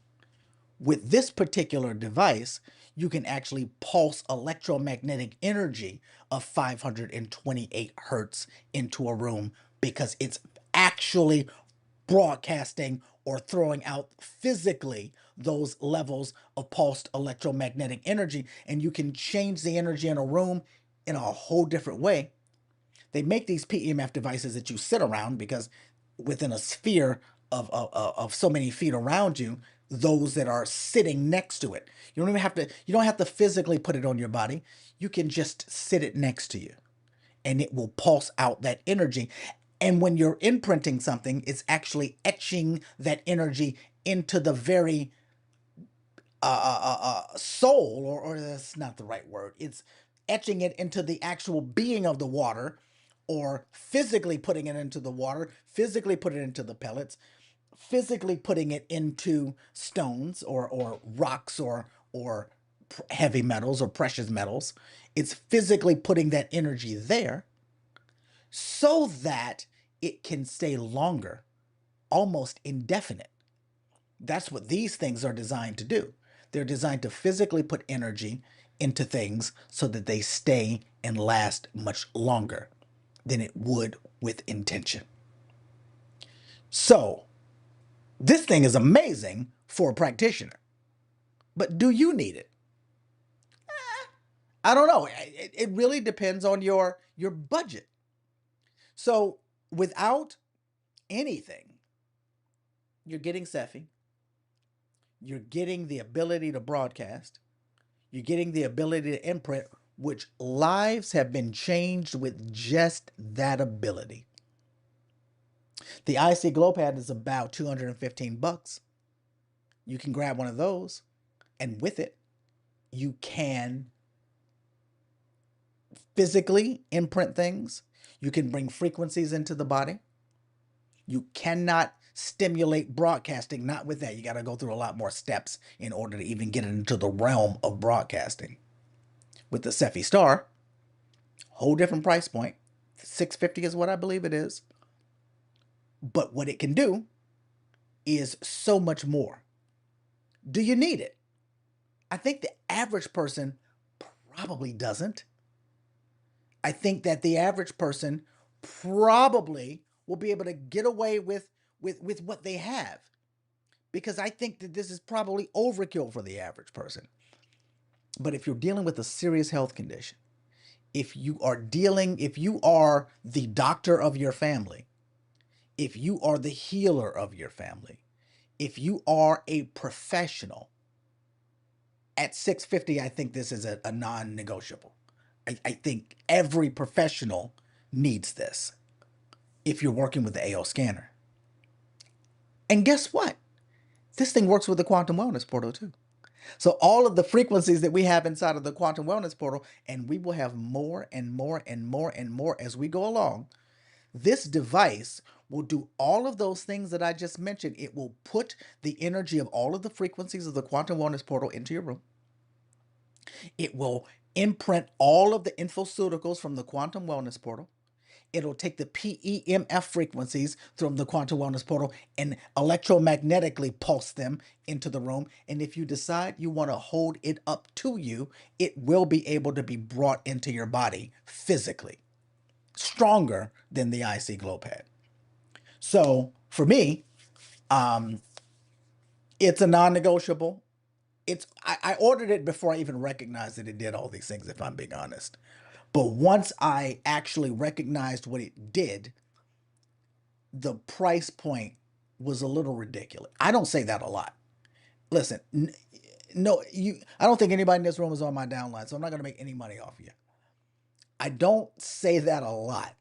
with this particular device, you can actually pulse electromagnetic energy of 528 hertz into a room because it's actually broadcasting or throwing out physically those levels of pulsed electromagnetic energy. And you can change the energy in a room in a whole different way. They make these PEMF devices that you sit around because within a sphere of so many feet around you, those that are sitting next to it. You don't have to physically put it on your body. You can just sit it next to you and it will pulse out that energy. And when you're imprinting something, it's actually etching that energy into the very soul, or that's not the right word. It's etching it into the actual being of the water, or physically putting it into the water, physically put it into the pellets, physically putting it into stones or rocks or heavy metals or precious metals. It's physically putting that energy there so that it can stay longer, almost indefinite. That's what these things are designed to do. They're designed to physically put energy into things so that they stay and last much longer than it would with intention. So, this thing is amazing for a practitioner. But do you need it? I don't know. It really depends on your budget. So, without anything, you're getting SEFI, you're getting the ability to broadcast, you're getting the ability to imprint, which lives have been changed with just that ability. The IC Glow Pad is about 215 bucks. You can grab one of those, and with it, you can physically imprint things. You can bring frequencies into the body. You cannot stimulate broadcasting, not with that. You got to go through a lot more steps in order to even get into the realm of broadcasting. With the SEFI Star, whole different price point. 650 is what I believe it is. But what it can do is so much more. Do you need it? I think the average person probably doesn't. I think that the average person probably will be able to get away with what they have, because I think that this is probably overkill for the average person. But if you're dealing with a serious health condition, if you are the doctor of your family, if you are the healer of your family, if you are a professional, at 650, I think this is a non-negotiable. I think every professional needs this if you're working with the AO scanner. And guess what? This thing works with the Quantum Wellness Portal too. So all of the frequencies that we have inside of the Quantum Wellness Portal, and we will have more and more and more and more as we go along, this device will do all of those things that I just mentioned. It will put the energy of all of the frequencies of the Quantum Wellness Portal into your room. It will imprint all of the infoceuticals from the Quantum Wellness Portal. It'll take the PEMF frequencies from the Quantum Wellness Portal and electromagnetically pulse them into the room. And if you decide you want to hold it up to you, it will be able to be brought into your body physically, stronger than the IC Glow Pad. So for me, it's a non-negotiable. I ordered it before I even recognized that it did all these things, if I'm being honest. But once I actually recognized what it did, the price point was a little ridiculous. I don't say that a lot. Listen, no, I don't think anybody in this room is on my downline, so I'm not going to make any money off you. I don't say that a lot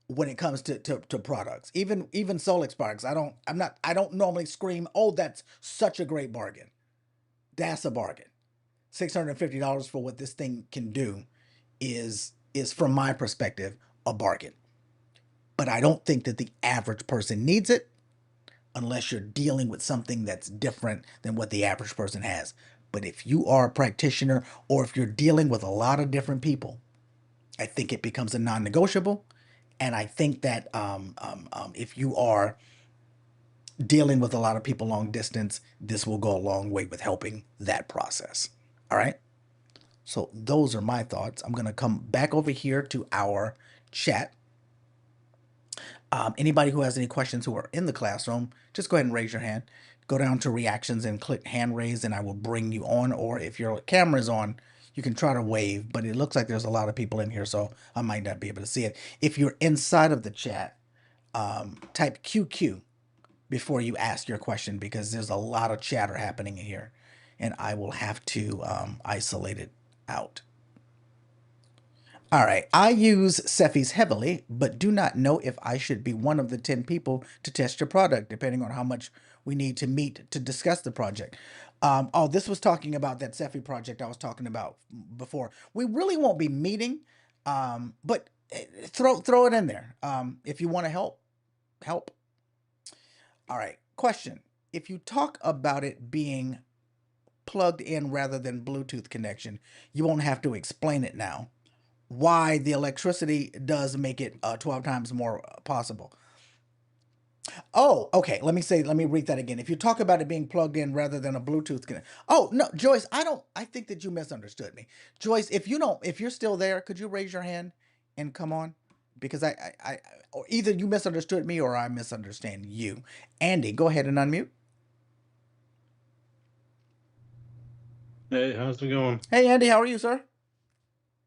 when it comes to products. Even Solex products, I don't normally scream, "Oh, that's such a great bargain." That's a bargain. $650 for what this thing can do is from my perspective a bargain. But I don't think that the average person needs it unless you're dealing with something that's different than what the average person has. But if you are a practitioner or if you're dealing with a lot of different people, I think it becomes a non-negotiable. And I think that if you are dealing with a lot of people long distance, this will go a long way with helping that process. All right. So those are my thoughts. I'm going to come back over here to our chat. Anybody who has any questions who are in the classroom, just go ahead and raise your hand. Go down to reactions and click hand raise, and I will bring you on. Or if your camera is on, you can try to wave, but it looks like there's a lot of people in here, so I might not be able to see it. If you're inside of the chat, type QQ before you ask your question, because there's a lot of chatter happening in here, and I will have to isolate it out. All right. I use SEFIs heavily, but do not know if I should be one of the 10 people to test your product, depending on how much we need to meet to discuss the project. Oh, this was talking about that SEFI project I was talking about before. We really won't be meeting, but throw it in there. If you want to help. All right. Question. If you talk about it being plugged in rather than Bluetooth connection, you won't have to explain it now. Why the electricity does make it 12 times more possible. Oh, okay. Let me read that again. If you talk about it being plugged in rather than a Bluetooth connection. Oh, no, Joyce, I think that you misunderstood me. Joyce, if you're still there, could you raise your hand and come on? Because or either you misunderstood me or I misunderstand you. Andy, go ahead and unmute. Hey, how's it going? Hey, Andy, how are you, sir?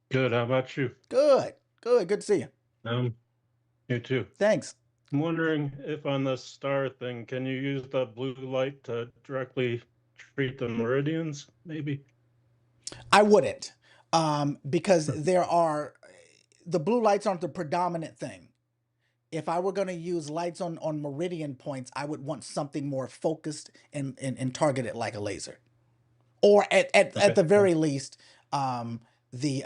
Good. How about you? Good. Good to see you. You too. Thanks. I'm wondering if on the star thing, can you use the blue light to directly treat the meridians, maybe? I wouldn't, because the blue lights aren't the predominant thing. If I were going to use lights on meridian points, I would want something more focused and targeted like a laser, or at Okay. the very least, the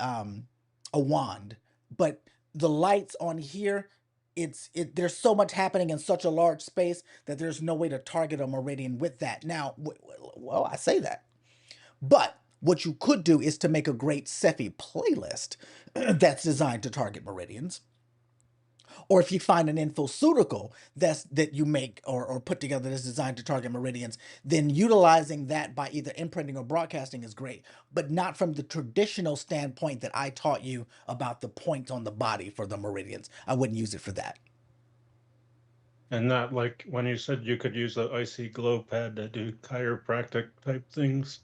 a wand. But the lights on here, there's so much happening in such a large space that there's no way to target a meridian with that. Now, well, I say that. But what you could do is to make a great SEFI playlist that's designed to target meridians. Or if you find an infoceutical that you make or put together that's designed to target meridians, then utilizing that by either imprinting or broadcasting is great, but not from the traditional standpoint that I taught you about the points on the body for the meridians. I wouldn't use it for that. And not like when you said you could use the icy glow pad to do chiropractic type things.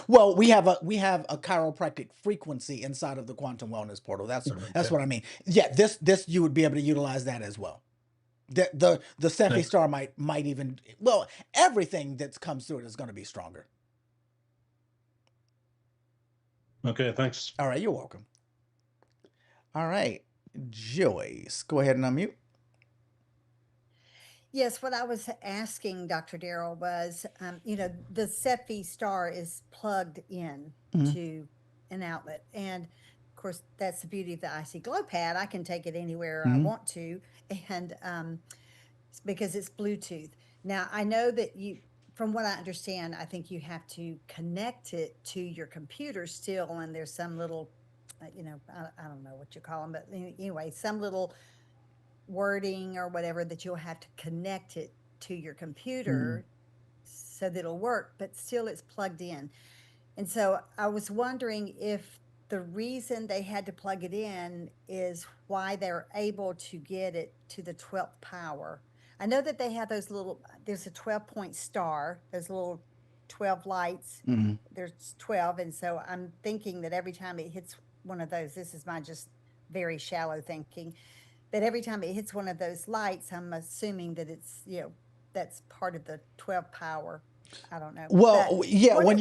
Well, we have a chiropractic frequency inside of the quantum wellness portal. That's Okay. what I mean. Yeah, this you would be able to utilize that as well. The SEFI Thanks. Star might even, well, everything that comes through it is going to be stronger. Okay, thanks. All right, you're welcome. All right, Joyce, go ahead and unmute. Yes, what I was asking Dr. Darryl was, the SEFI Star is plugged in Mhm. to an outlet. And of course, that's the beauty of the IC Glow Pad. I can take it anywhere I Mhm. want to, and because it's Bluetooth. Now, I know that from what I understand, I think you have to connect it to your computer still, and there's some little, I don't know what you call them, but anyway, some little wording or whatever that you'll have to connect it to your computer so that it'll work, but still it's plugged in. And so I was wondering if the reason they had to plug it in is why they're able to get it to the 12th power. I know that they have there's a 12-point star, those little 12 lights. Mhm. There's 12. And so I'm thinking that every time it hits one of those, this is my just very shallow thinking, that every time it hits one of those lights, I'm assuming that that's part of the 12 power. I don't know. But Well, yeah, why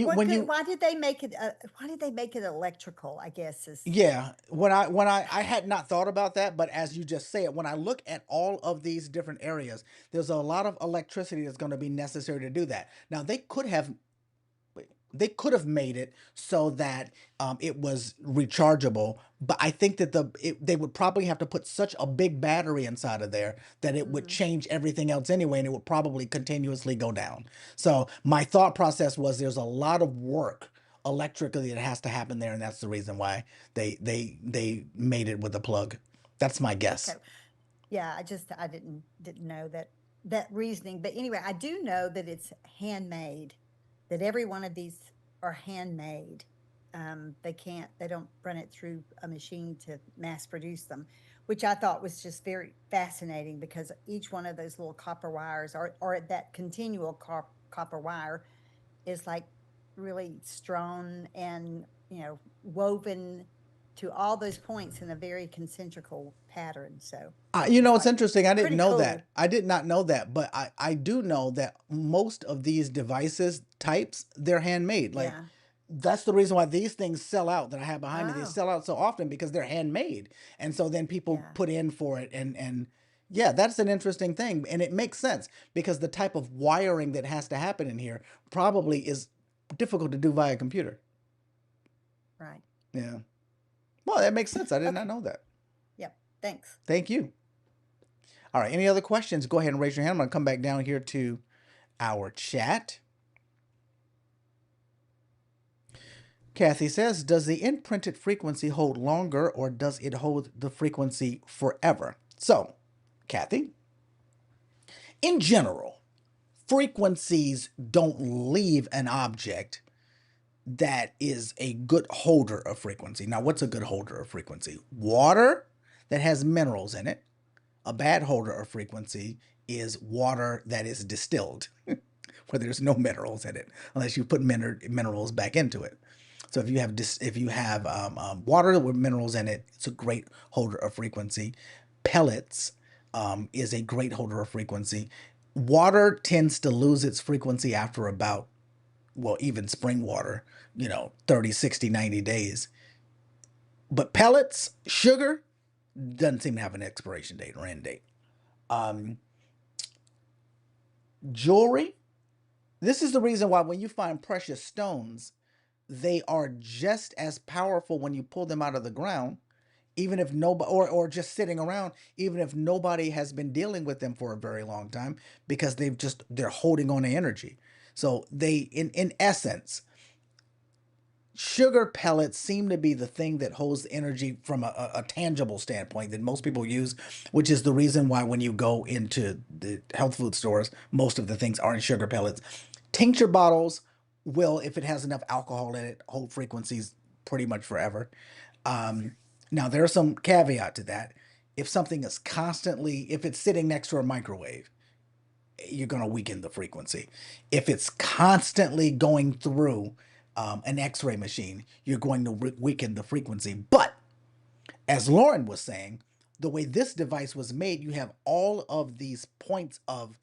did they make it, why did they make it electrical, I guess is. yeah, when I had not thought about that, but as you just say it, when I look at all of these different areas, there's a lot of electricity that's going to be necessary to do that. Now, they could have made it so that it was rechargeable, but I think that they would probably have to put such a big battery inside of there that it would Mhm. change everything else anyway, and it would probably continuously go down. So my thought process was there's a lot of work electrically that has to happen there, and that's the reason why they made it with a plug. That's my Okay. guess. Yeah, I didn't know that reasoning. But anyway, I do know that it's handmade, that every one of these are handmade. They don't run it through a machine to mass produce them, which I thought was just very fascinating because each one of those little copper wires or that continual copper wire is like really strong and, woven to all those points in a very concentrical pattern. So You it's know, it's like interesting. I didn't pretty know cool. that. I did not know that, but I do know that most of these devices types, they're handmade. Like Yeah. that's the reason why these things sell out that I have behind me. They Oh, sell out so often because they're handmade. And so then people yeah. put in for it and yeah, that's an interesting thing. And it makes sense because the type of wiring that has to happen in here probably is difficult to do via computer. Right. Yeah. Well, that makes sense. I did not Okay. know that. Yep. Thanks. Thank you. All right. Any other questions? Go ahead and raise your hand. I'm going to come back down here to our chat. Kathy says, does the imprinted frequency hold longer or does it hold the frequency forever? So, Kathy, in general, frequencies don't leave an object that is a good holder of frequency. Now, what's a good holder of frequency? Water that has minerals in it. A bad holder of frequency is water that is distilled, where there's no minerals in it, unless you put minerals back into it. So if you have water with minerals in it, it's a great holder of frequency. Pellets is a great holder of frequency. Water tends to lose its frequency after about, well, even spring water, 30, 60, 90 days. But pellets, sugar, doesn't seem to have an expiration date or end date. Jewelry, this is the reason why when you find precious stones, they are just as powerful when you pull them out of the ground, even if nobody, or just sitting around, even if nobody has been dealing with them for a very long time, because they're holding on to energy. So they, in essence, sugar pellets seem to be the thing that holds energy from a tangible standpoint that most people use, which is the reason why when you go into the health food stores, most of the things aren't sugar pellets. Tincture bottles will, if it has enough alcohol in it, hold frequencies pretty much forever. Now, there's some caveat to that. If something is if it's sitting next to a microwave, you're going to weaken the frequency. If it's constantly going through an X-ray machine, you're going to weaken the frequency. But as Lauren was saying, the way this device was made, you have all of these points of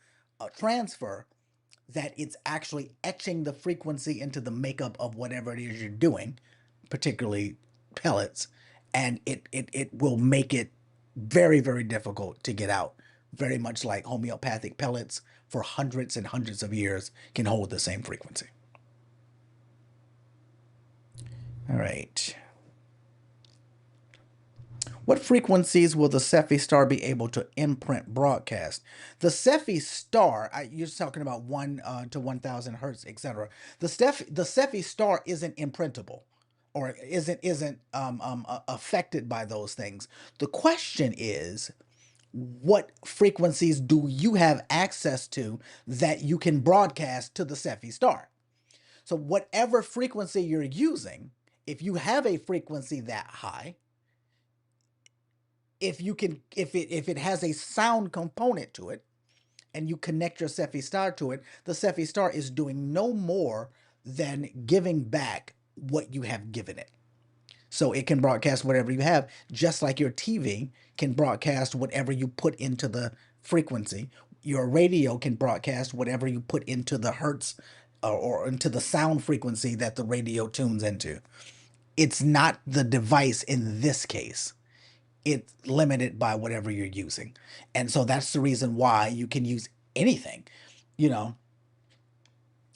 transfer that it's actually etching the frequency into the makeup of whatever it is you're doing, particularly pellets, and it will make it very, very difficult to get out. Very much like homeopathic pellets for hundreds and hundreds of years can hold the same frequency. All right. What frequencies will the SEFIstar be able to imprint broadcast? The SEFIstar, you're talking about 1 to 1,000 hertz, etc. The SEFIstar isn't imprintable, or isn't affected by those things. The question is, what frequencies do you have access to that you can broadcast to the SEFIstar? So whatever frequency you're using, if you have a frequency that high, if it has a sound component to it and you connect your SEFIstar to it, the SEFIstar is doing no more than giving back what you have given it. So it can broadcast whatever you have, just like your TV can broadcast whatever you put into the frequency. Your radio can broadcast whatever you put into the hertz or into the sound frequency that the radio tunes into. It's not the device in this case. It's limited by whatever you're using. And so that's the reason why you can use anything. You know,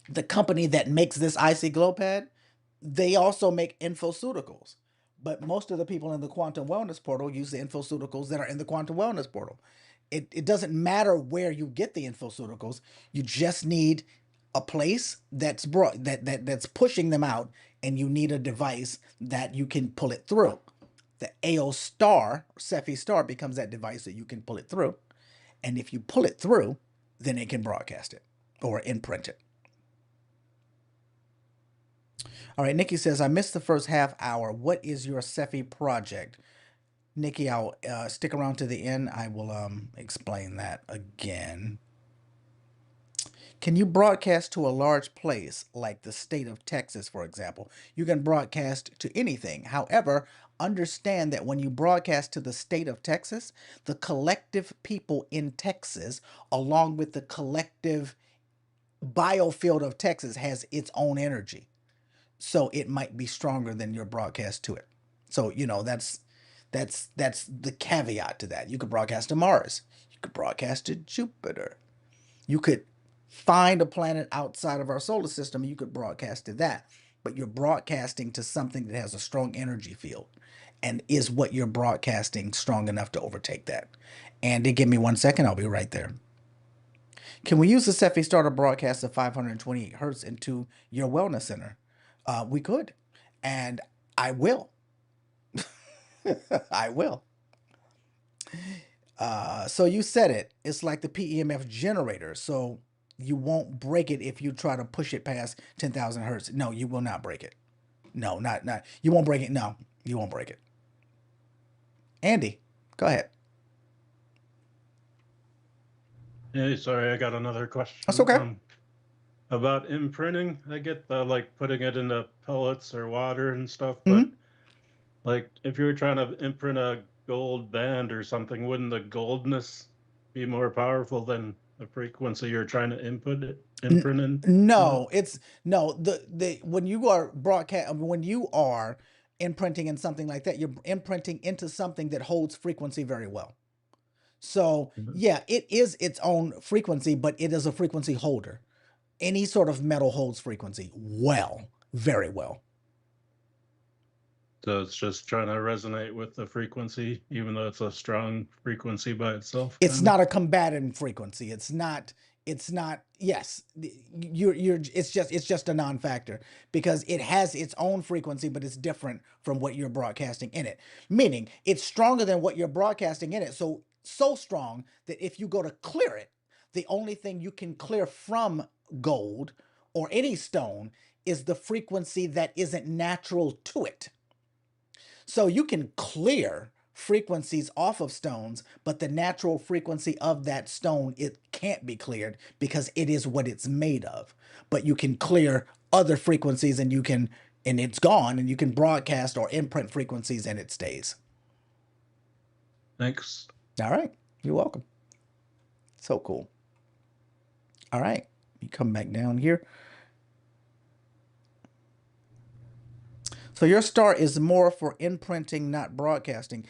the company that makes this IC Glow Pad, they also make infoceuticals. But most of the people in the Quantum Wellness Portal use the infoceuticals that are in the Quantum Wellness Portal. It doesn't matter where you get the infoceuticals. You just need a place that's that's pushing them out, and you need a device that you can pull it through. The AO Star, SEFIstar, becomes that device that you can pull it through. And if you pull it through, then it can broadcast it or imprint it. All right, Nikki says, I missed the first half hour. What is your SEFI project? Nikki, I'll stick around to the end. I will explain that again. Can you broadcast to a large place like the state of Texas, for example? You can broadcast to anything. However, understand that when you broadcast to the state of Texas, the collective people in Texas, along with the collective biofield of Texas, has its own energy. So it might be stronger than your broadcast to it. So, you know, that's the caveat to that. You could broadcast to Mars. You could broadcast to Jupiter. You could find a planet outside of our solar system and you could broadcast to that. But you're broadcasting to something that has a strong energy field. And is what you're broadcasting strong enough to overtake that? Andy, give me 1 second. I'll be right there. Can we use the SEFIstar to broadcast at 528 hertz into your wellness center? We could. And I will. I will. So you said it. It's like the PEMF generator. So you won't break it if you try to push it past 10,000 hertz. No, you will not break it. No, not. You won't break it. No, you won't break it. Andy, go ahead. Hey, sorry, I got another question. That's okay. About imprinting, I get the like putting it into pellets or water and stuff, but like if you were trying to imprint a gold band or something, wouldn't the goldness be more powerful than the frequency you're trying to imprint in? No, it's no the when you are when you are imprinting in something like that, you're imprinting into something that holds frequency very well. So yeah, it is its own frequency, but it is a frequency holder. Any sort of metal holds frequency well, very well. So it's just trying to resonate with the frequency, even though it's a strong frequency by itself. It's not a combatant frequency. It's not. Yes, It's just a non-factor because it has its own frequency, but it's different from what you're broadcasting in it. Meaning, it's stronger than what you're broadcasting in it. So strong that if you go to clear it, the only thing you can clear from gold or any stone is the frequency that isn't natural to it. So you can clear frequencies off of stones, but the natural frequency of that stone, it can't be cleared because it is what it's made of. But you can clear other frequencies and it's gone, and you can broadcast or imprint frequencies and it stays. Thanks. All right. You're welcome. So cool. All right. You come back down here. So your star is more for imprinting, not broadcasting.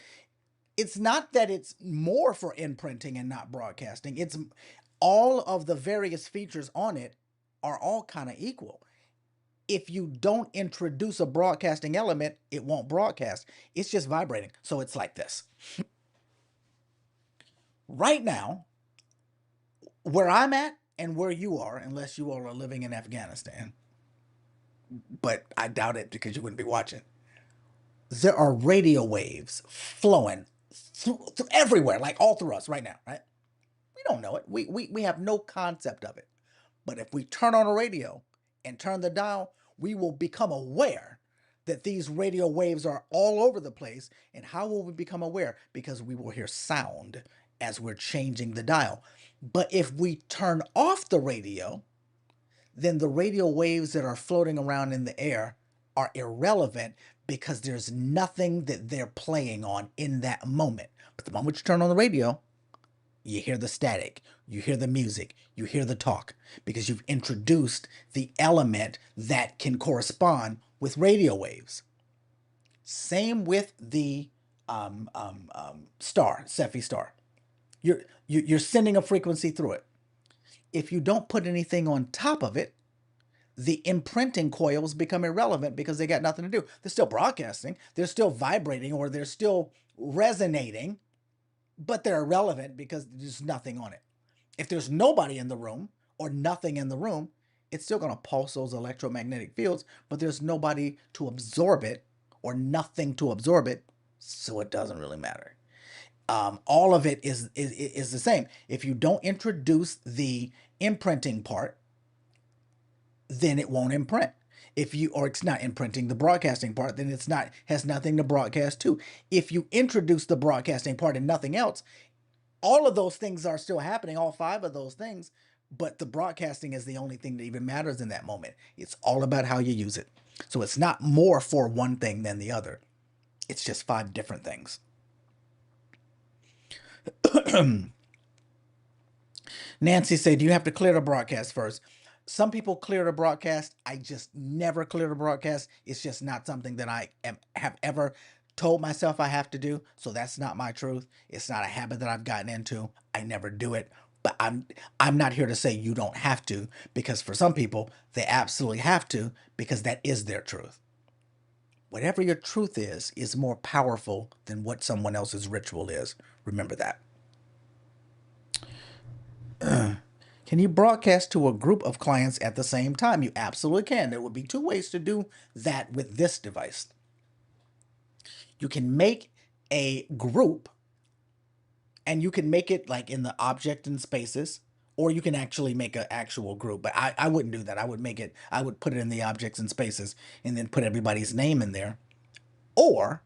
It's not that it's more for imprinting and not broadcasting. It's all of the various features on it are all kind of equal. If you don't introduce a broadcasting element, it won't broadcast. It's just vibrating. So it's like this. Right now, where I'm at and where you are, unless you all are living in Afghanistan, but I doubt it because you wouldn't be watching, there are radio waves flowing through everywhere, like all through us right now, right? We don't know it. We have no concept of it. But if we turn on a radio and turn the dial, we will become aware that these radio waves are all over the place. And how will we become aware? Because we will hear sound as we're changing the dial. But if we turn off the radio, then the radio waves that are floating around in the air are irrelevant because there's nothing that they're playing on in that moment. But the moment you turn on the radio, you hear the static, you hear the music, you hear the talk, because you've introduced the element that can correspond with radio waves. Same with the star, SEFIstar. You're sending a frequency through it. If you don't put anything on top of it, the imprinting coils become irrelevant because they got nothing to do. They're still broadcasting, they're still vibrating, or they're still resonating, but they're irrelevant because there's nothing on it. If there's nobody in the room or nothing in the room, it's still going to pulse those electromagnetic fields, but there's nobody to absorb it or nothing to absorb it, so it doesn't really matter. All of it is the same. If you don't introduce the imprinting part, then it won't imprint. Or it's not imprinting the broadcasting part, then has nothing to broadcast to. If you introduce the broadcasting part and nothing else, all of those things are still happening, all 5 of those things, but the broadcasting is the only thing that even matters in that moment. It's all about how you use it. So it's not more for one thing than the other. It's just 5 different things. Nancy said, do you have to clear the broadcast first? Some people clear the broadcast. I just never clear the broadcast. It's just not something that have ever told myself I have to do. So that's not my truth. It's not a habit that I've gotten into. I never do it. But I'm not here to say you don't have to, because for some people, they absolutely have to, because that is their truth. Whatever your truth is more powerful than what someone else's ritual is. Remember that. Can you broadcast to a group of clients at the same time? You absolutely can. There would be 2 ways to do that with this device. You can make a group, and you can make it like in the object and spaces, or you can actually make an actual group. But I wouldn't do that. I would put it in the objects and spaces and then put everybody's name in there. Or,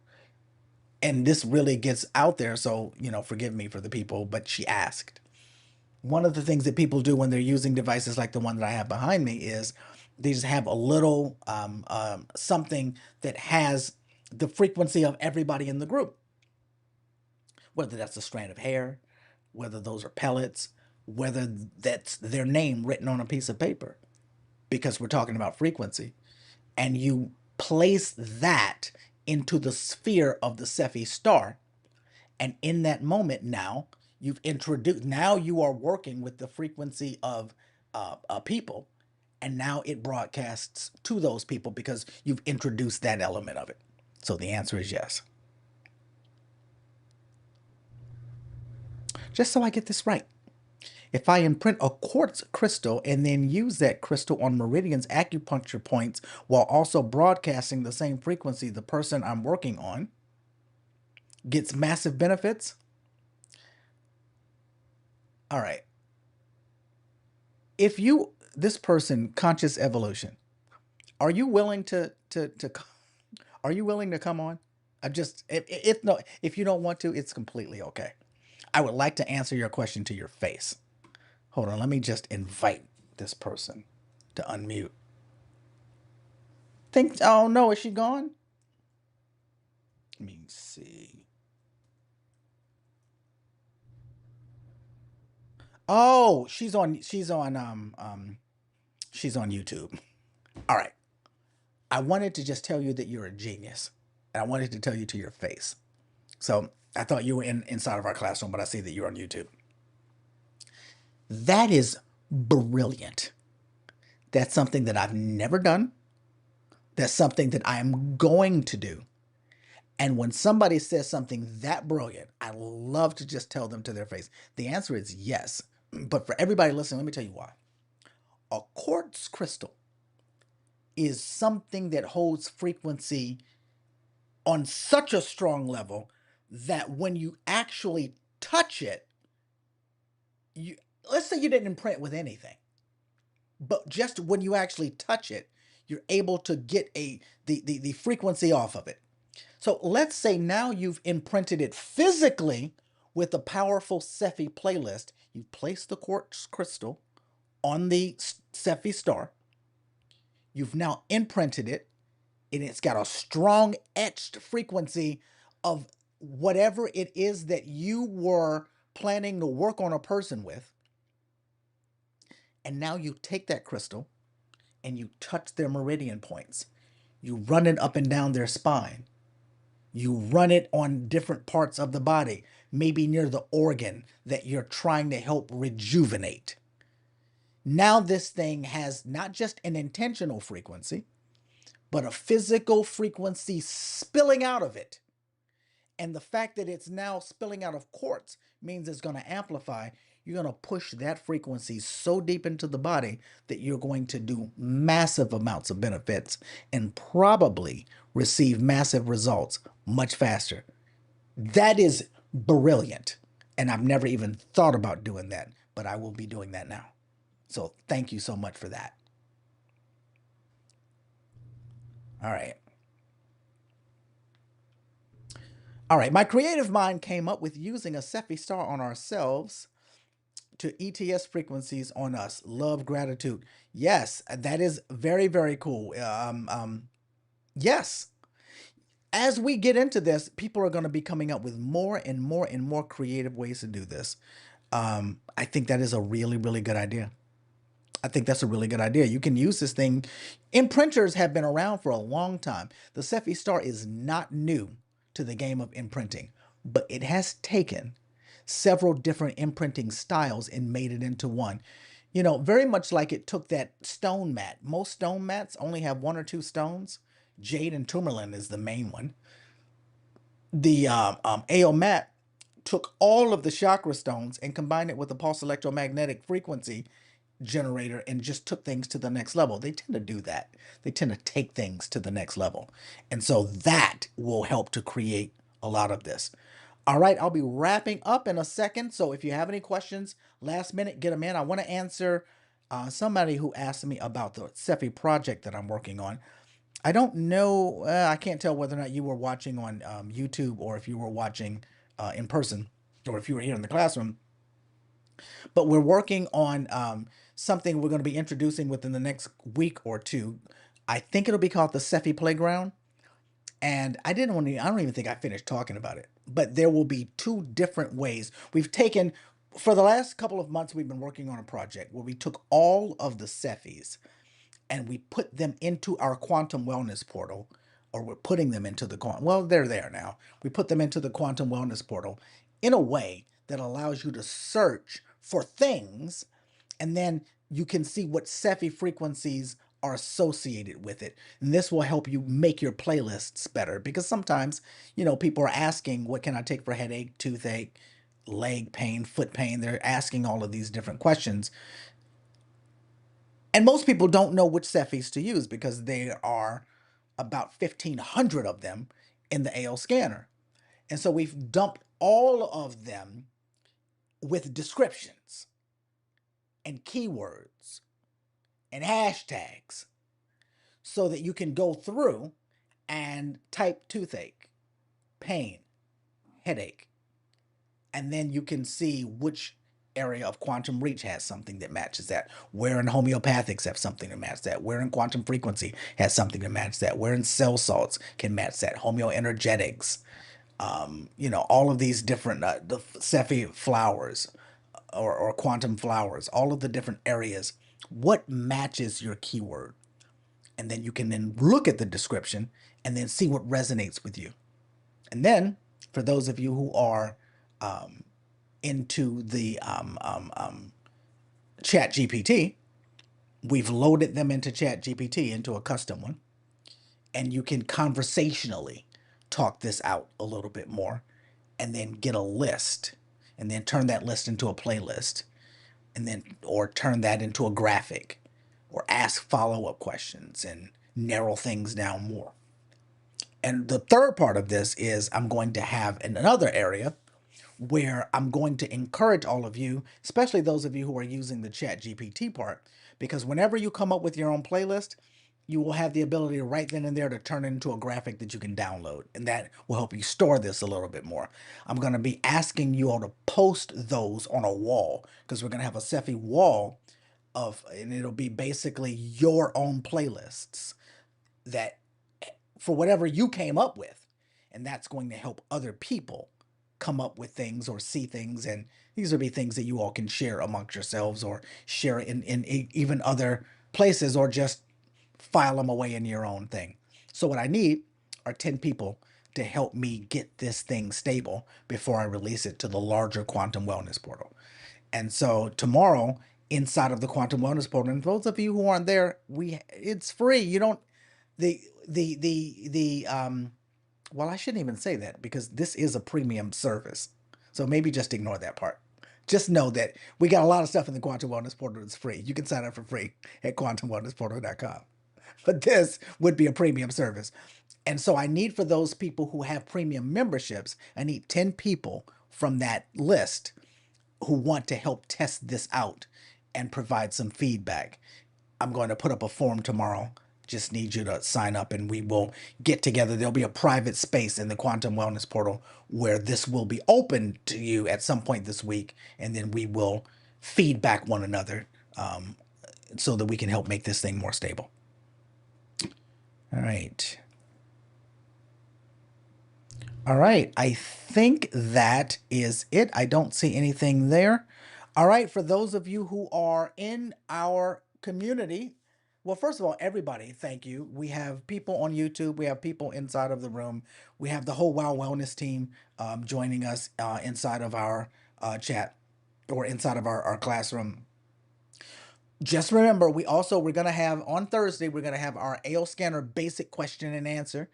and this really gets out there, so, forgive me for the people, but she asked. One of the things that people do when they're using devices like the one that I have behind me is they just have a little something that has the frequency of everybody in the group. Whether that's a strand of hair, whether those are pellets, whether that's their name written on a piece of paper, because we're talking about frequency. And you place that into the sphere of the SEFIstar. And in that moment now, now you are working with the frequency of people, and now it broadcasts to those people because you've introduced that element of it. So the answer is yes. Just so I get this right, if I imprint a quartz crystal and then use that crystal on Meridian's acupuncture points while also broadcasting the same frequency, the person I'm working on gets massive benefits. All right. If this person, conscious evolution, are you willing to are you willing to come on? If you don't want to, it's completely okay. I would like to answer your question to your face. Hold on, let me just invite this person to unmute. Oh no, is she gone? Let me see. Oh, she's on YouTube. All right. I wanted to just tell you that you're a genius. And I wanted to tell you to your face. So I thought you were inside of our classroom, but I see that you're on YouTube. That is brilliant. That's something that I've never done. That's something that I am going to do. And when somebody says something that brilliant, I love to just tell them to their face. The answer is yes. But for everybody listening, let me tell you why. A quartz crystal is something that holds frequency on such a strong level that when you actually touch it, let's say you didn't imprint with anything, but just when you actually touch it, you're able to get the frequency off of it. So let's say now you've imprinted it physically with a powerful SEFI playlist. You place the quartz crystal on the SEFIstar. You've now imprinted it, and it's got a strong etched frequency of whatever it is that you were planning to work on a person with. And now you take that crystal and you touch their meridian points. You run it up and down their spine. You run it on different parts of the body, maybe near the organ that you're trying to help rejuvenate. Now this thing has not just an intentional frequency, but a physical frequency spilling out of it. And the fact that it's now spilling out of quartz means it's going to amplify. You're going to push that frequency so deep into the body that you're going to do massive amounts of benefits and probably receive massive results much faster. That is brilliant. And I've never even thought about doing that, but I will be doing that now. So thank you so much for that. All right. All right. My creative mind came up with using a SEFI Star on ourselves to ETS frequencies on us. Love, gratitude. Yes, that is very, very cool. Yes. As we get into this, people are going to be coming up with more and more and more creative ways to do this. I think that is a really, really good idea. I think that's a really good idea. You can use this thing. Imprinters have been around for a long time. The SEFI Star is not new to the game of imprinting, but it has taken several different imprinting styles and made it into one. You know, very much like it took that stone mat. Most stone mats only have one or two stones. Jade and tourmaline is the main one. The AO mat took all of the chakra stones and combined it with a pulse electromagnetic frequency generator and just took things to the next level. They tend to do that. They tend to take things to the next level. And so that will help to create a lot of this. All right, I'll be wrapping up in a second. So if you have any questions, last minute, get them in. I want to answer somebody who asked me about the SEFI project that I'm working on. I don't know, I can't tell whether or not you were watching on YouTube or if you were watching in person or if you were here in the classroom. But we're working on something we're going to be introducing within the next week or two. I think it'll be called the SEFI Playground. And I don't even think I finished talking about it. But there will be two different ways. For the last couple of months, we've been working on a project where we took all of the SEFIs and we put them into our quantum wellness portal, or we're putting them into the well, they're there now. We put them into the quantum wellness portal in a way that allows you to search for things, and then you can see what SEFI frequencies are associated with it. And this will help you make your playlists better, because sometimes, people are asking, what can I take for headache, toothache, leg pain, foot pain? They're asking all of these different questions. And most people don't know which SEFIs to use because there are about 1,500 of them in the AO scanner. And so we've dumped all of them with descriptions and keywords and hashtags so that you can go through and type toothache, pain, headache, and then you can see which area of quantum reach has something that matches that, where in homeopathics have something to match that, where in quantum frequency has something to match that, where in cell salts can match that, homeoenergetics, all of these different the SEFI flowers or quantum flowers, all of the different areas, what matches your keyword. And then you can then look at the description and then see what resonates with you. And then for those of you who are into the Chat GPT, we've loaded them into Chat GPT, into a custom one, and you can conversationally talk this out a little bit more and then get a list and then turn that list into a playlist and then or turn that into a graphic or ask follow-up questions and narrow things down more. And the third part of this is I'm going to have another area where I'm going to encourage all of you, especially those of you who are using the Chat GPT part, because whenever you come up with your own playlist, you will have the ability right then and there to turn it into a graphic that you can download, and that will help you store this a little bit more. I'm going to be asking you all to post those on a wall, because we're going to have a SEFI wall and it'll be basically your own playlists that for whatever you came up with, and that's going to help other people come up with things or see things, and these will be things that you all can share amongst yourselves or share in even other places, or just file them away in your own thing. So what I need are 10 people to help me get this thing stable before I release it to the larger quantum wellness portal. And so tomorrow, inside of the quantum wellness portal, and those of you who aren't there, it's free. You don't well, I shouldn't even say that because this is a premium service. So maybe just ignore that part. Just know that we got a lot of stuff in the Quantum Wellness Portal that's free. You can sign up for free at quantumwellnessportal.com. But this would be a premium service. And so I need, for those people who have premium memberships, I need 10 people from that list who want to help test this out and provide some feedback. I'm going to put up a form tomorrow just need you to sign up and we will get together. There'll be a private space in the Quantum Wellness Portal where this will be open to you at some point this week, and then we will feedback one another so that we can help make this thing more stable. All right. All right, I think that is it. I don't see anything there. All right, for those of you who are in our community, well, first of all, everybody, thank you. We have people on YouTube. We have people inside of the room. We have the whole Wow Wellness team joining us inside of our chat or inside of our classroom. Just remember, we're going to have on Thursday, we're going to have our AO Scanner basic question and answer.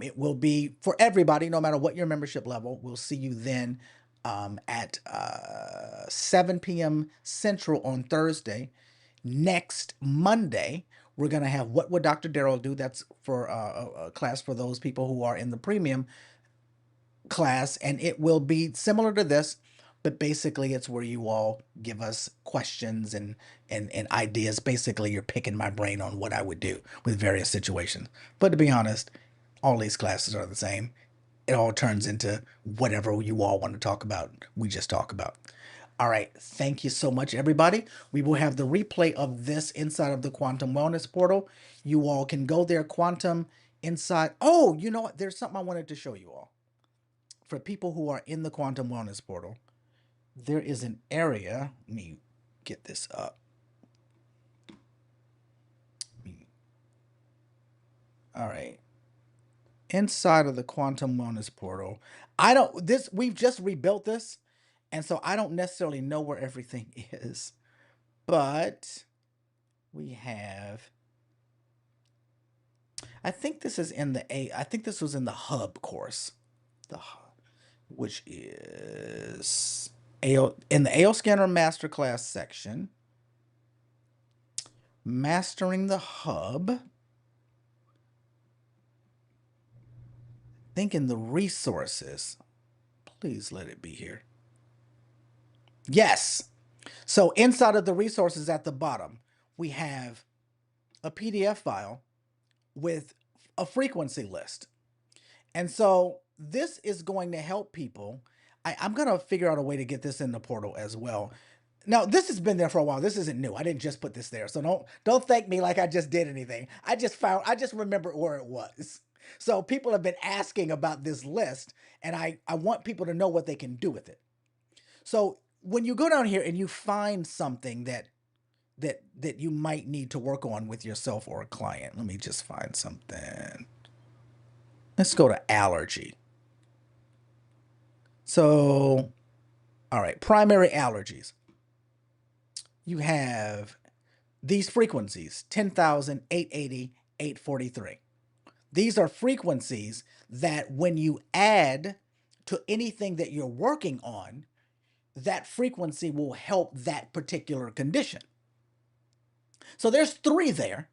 It will be for everybody, no matter what your membership level. We'll see you then at 7 p.m. Central on Thursday. Next Monday, we're going to have What Would Dr. Darryl Do? That's for a class for those people who are in the premium class. And it will be similar to this, but basically it's where you all give us questions and ideas. Basically, you're picking my brain on what I would do with various situations. But to be honest, all these classes are the same. It all turns into whatever you all want to talk about, we just talk about. All right, thank you so much, everybody. We will have the replay of this inside of the Quantum Wellness Portal. You all can go there, Quantum inside. Oh, you know what? There's something I wanted to show you all. For people who are in the Quantum Wellness Portal, there is an area. Let me get this up. All right. Inside of the Quantum Wellness Portal, we've just rebuilt this, and so I don't necessarily know where everything is, but we have, I think this is in I think this was in the Hub course, which is in the AO Scanner Masterclass section, Mastering the Hub. Think in the resources. Please let it be here. Yes. So inside of the resources at the bottom, we have a PDF file with a frequency list. And so this is going to help people. I'm going to figure out a way to get this in the portal as well. Now, this has been there for a while. This isn't new. I didn't just put this there. So don't thank me like I just did anything. I just remembered where it was. So people have been asking about this list, and I want people to know what they can do with it. So when you go down here and you find something that you might need to work on with yourself or a client, let me just find something. Let's go to allergy. So, all right, primary allergies. You have these frequencies, 10,000, 880, 843. These are frequencies that when you add to anything that you're working on, that frequency will help that particular condition. So there's 3 there.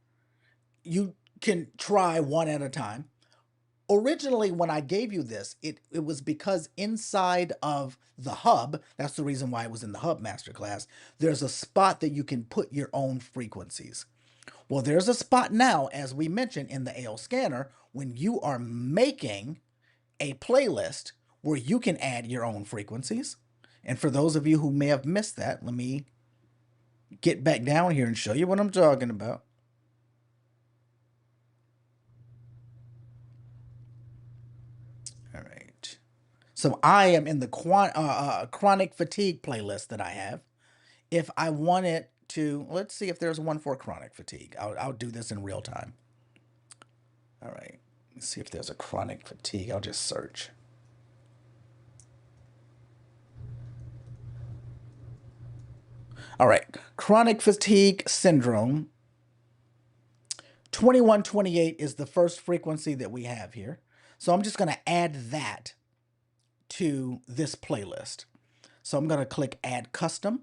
You can try one at a time. Originally, when I gave you this, it was because inside of the Hub, that's the reason why it was in the Hub Masterclass, there's a spot that you can put your own frequencies. Well, there's a spot now, as we mentioned in the AO Scanner, when you are making a playlist where you can add your own frequencies. And for those of you who may have missed that, let me get back down here and show you what I'm talking about. All right. So I am in the chronic fatigue playlist that I have. If I wanted to, let's see if there's one for chronic fatigue. I'll do this in real time. All right. Let's see if there's a chronic fatigue. I'll just search. All right. Chronic fatigue syndrome. 2128 is the first frequency that we have here. So I'm just going to add that to this playlist. So I'm going to click Add Custom.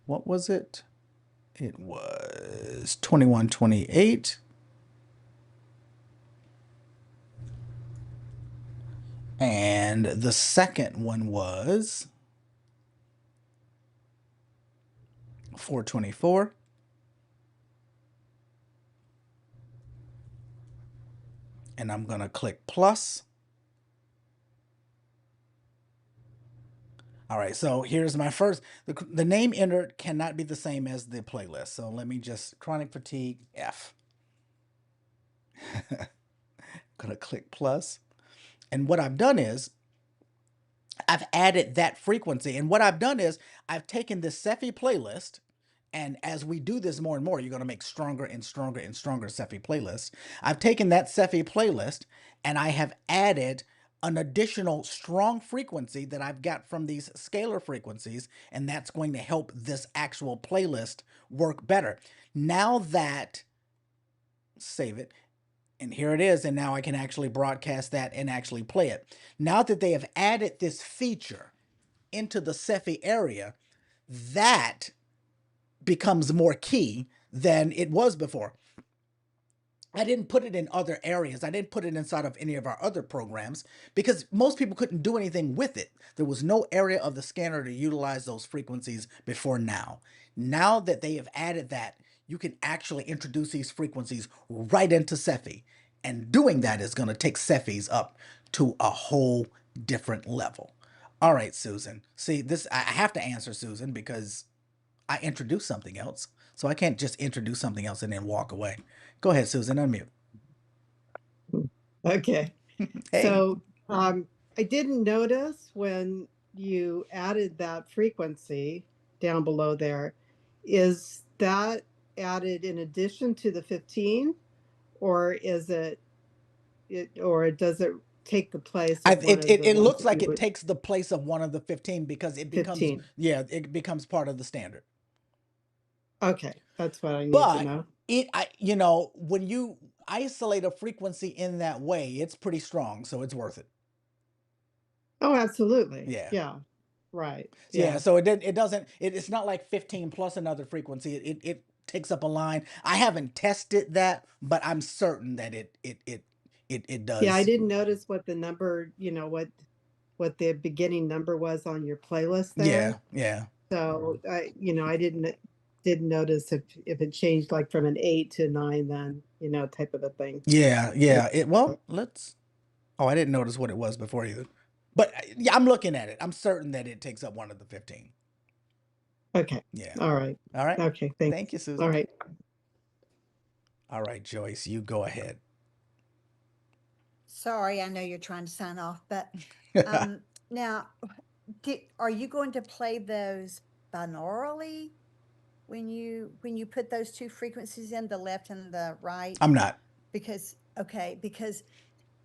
What was it? It was 2128. And the second one was 424. And I'm going to click plus. All right, so here's my first. The name entered cannot be the same as the playlist. So let me just chronic fatigue F. Gonna click plus. And what I've done is I've added that frequency. And what I've done is I've taken this SEFI playlist. And as we do this more and more, you're going to make stronger and stronger and stronger SEFI playlists. I've taken that SEFI playlist and I have added an additional strong frequency that I've got from these scalar frequencies, and that's going to help this actual playlist work better. Now that, save it, and here it is, and now I can actually broadcast that and actually play it. Now that they have added this feature into the SEFI area, that becomes more key than it was before. I didn't put it in other areas. I didn't put it inside of any of our other programs because most people couldn't do anything with it. There was no area of the scanner to utilize those frequencies before now. Now that they have added that, you can actually introduce these frequencies right into SEFI. And doing that is going to take SEFIs up to a whole different level. All right, Susan. See, this I have to answer Susan because I introduced something else. So I can't just introduce something else and then walk away. Go ahead, Susan, unmute. Okay. Hey. So I didn't notice when you added that frequency down below there. Is that added in addition to the 15, or is or does it take the place of it looks like it takes the place of one of the 15 because it becomes 15. Yeah, it becomes part of the standard. Okay, that's what I need to know. You know, when you isolate a frequency in that way, it's pretty strong, so it's worth it. Oh, absolutely. Yeah. Yeah. Right. Yeah. So it's not like 15 plus another frequency. It takes up a line. I haven't tested that, but I'm certain that it does. Yeah, I didn't notice what the number, what the beginning number was on your playlist there. Yeah. So I didn't notice if it changed like from an 8 to 9, then type of a thing. Yeah. I didn't notice what it was before either. But yeah, I'm looking at it. I'm certain that it takes up one of the 15. Okay. Yeah. All right. Okay. Thank you, Susan. All right. All right, Joyce, you go ahead. Sorry, I know you're trying to sign off, but now, are you going to play those binaurally when you put those two frequencies in, the left and the right? I'm not. Because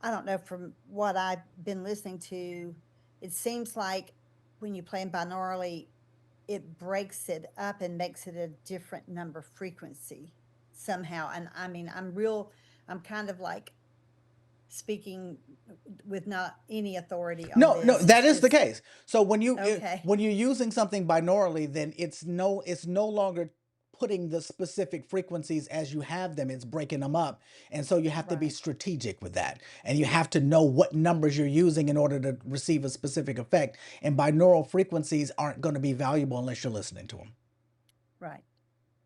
I don't know, from what I've been listening to, it seems like when you play them binaurally, it breaks it up and makes it a different number frequency somehow. And I mean, I'm kind of like speaking with not any authority on this. No, that is the case. So when you're using something binaurally, then it's no longer putting the specific frequencies as you have them. It's breaking them up. And so you have to be strategic with that. And you have to know what numbers you're using in order to receive a specific effect. And binaural frequencies aren't going to be valuable unless you're listening to them. Right.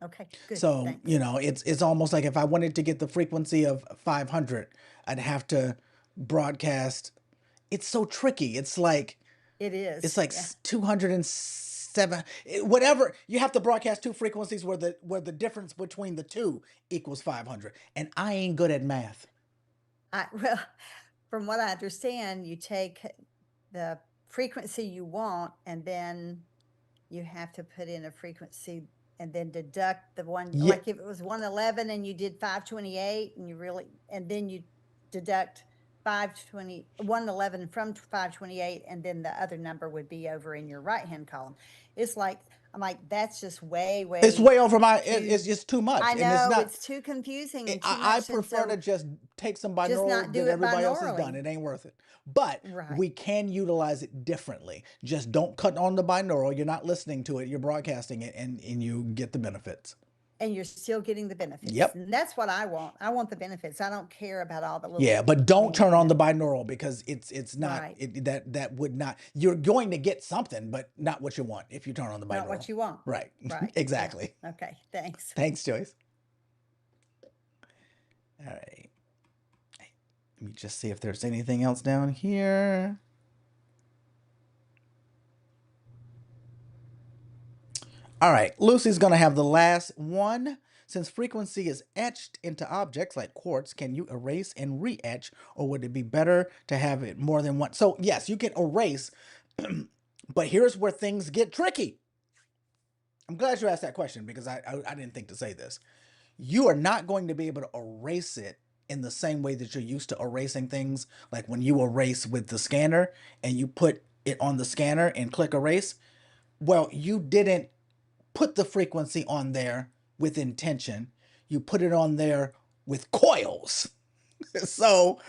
Okay, good. So, thanks. it's almost like if I wanted to get the frequency of 500, I'd have to broadcast. It's so tricky. It's like, it is. It's like 207, whatever. You have to broadcast two frequencies where the difference between the two equals 500. And I ain't good at math. Well, from what I understand, you take the frequency you want, and then you have to put in a frequency and then deduct the one, like if it was 111 and you did 528 and then you deduct 111 from 528, and then the other number would be over in your right hand column. I'm like, that's just way it's way over it's just too much. I know, and it's too confusing and too I much, prefer to just take some binaural that everybody else has done. It ain't worth it. But we can utilize it differently. Just don't cut on the binaural. You're not listening to it. You're broadcasting it, and you get the benefits. and you're still getting the benefits. Yep. And that's what I want. I want the benefits. I don't care about all the little. Yeah, but don't turn on you the know. binaural, because it's not Right. that would not, you're going to get something, but not what you want if you turn on the binaural. Not what you want. Right. Right. Exactly. Yeah. Okay. Thanks. Thanks, Joyce. All right. Let me just see if there's anything else down here. All right, Lucy's going to have the last one. Since frequency is etched into objects like quartz, can you erase and re-etch, or would it be better to have it more than one? So yes, you can erase, but here's where things get tricky. I'm glad you asked that question, because I didn't think to say this. You are not going to be able to erase it in the same way that you're used to erasing things. Like when you erase with the scanner and you put it on the scanner and click erase. Well, you didn't put the frequency on there with intention. You put it on there with coils. So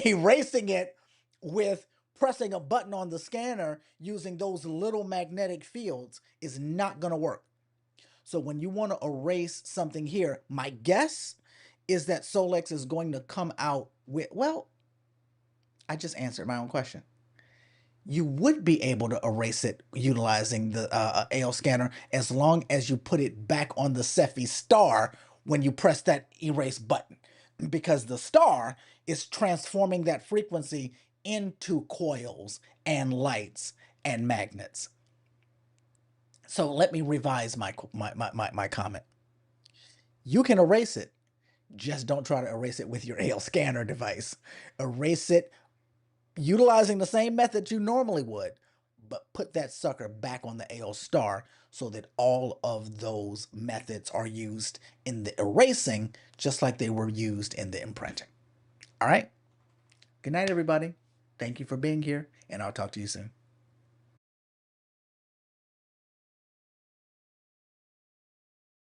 erasing it with pressing a button on the scanner using those little magnetic fields is not going to work. So when you want to erase something here, my guess is that Solex is going to come out with, well, I just answered my own question. You would be able to erase it utilizing the AO scanner, as long as you put it back on the SEFI Star when you press that erase button, because the star is transforming that frequency into coils and lights and magnets. So let me revise my comment. You can erase it, just don't try to erase it with your AO scanner device. Erase it utilizing the same method you normally would, but put that sucker back on the AO Star so that all of those methods are used in the erasing just like they were used in the imprinting. All right. Good night, everybody. Thank you for being here, and I'll talk to you soon.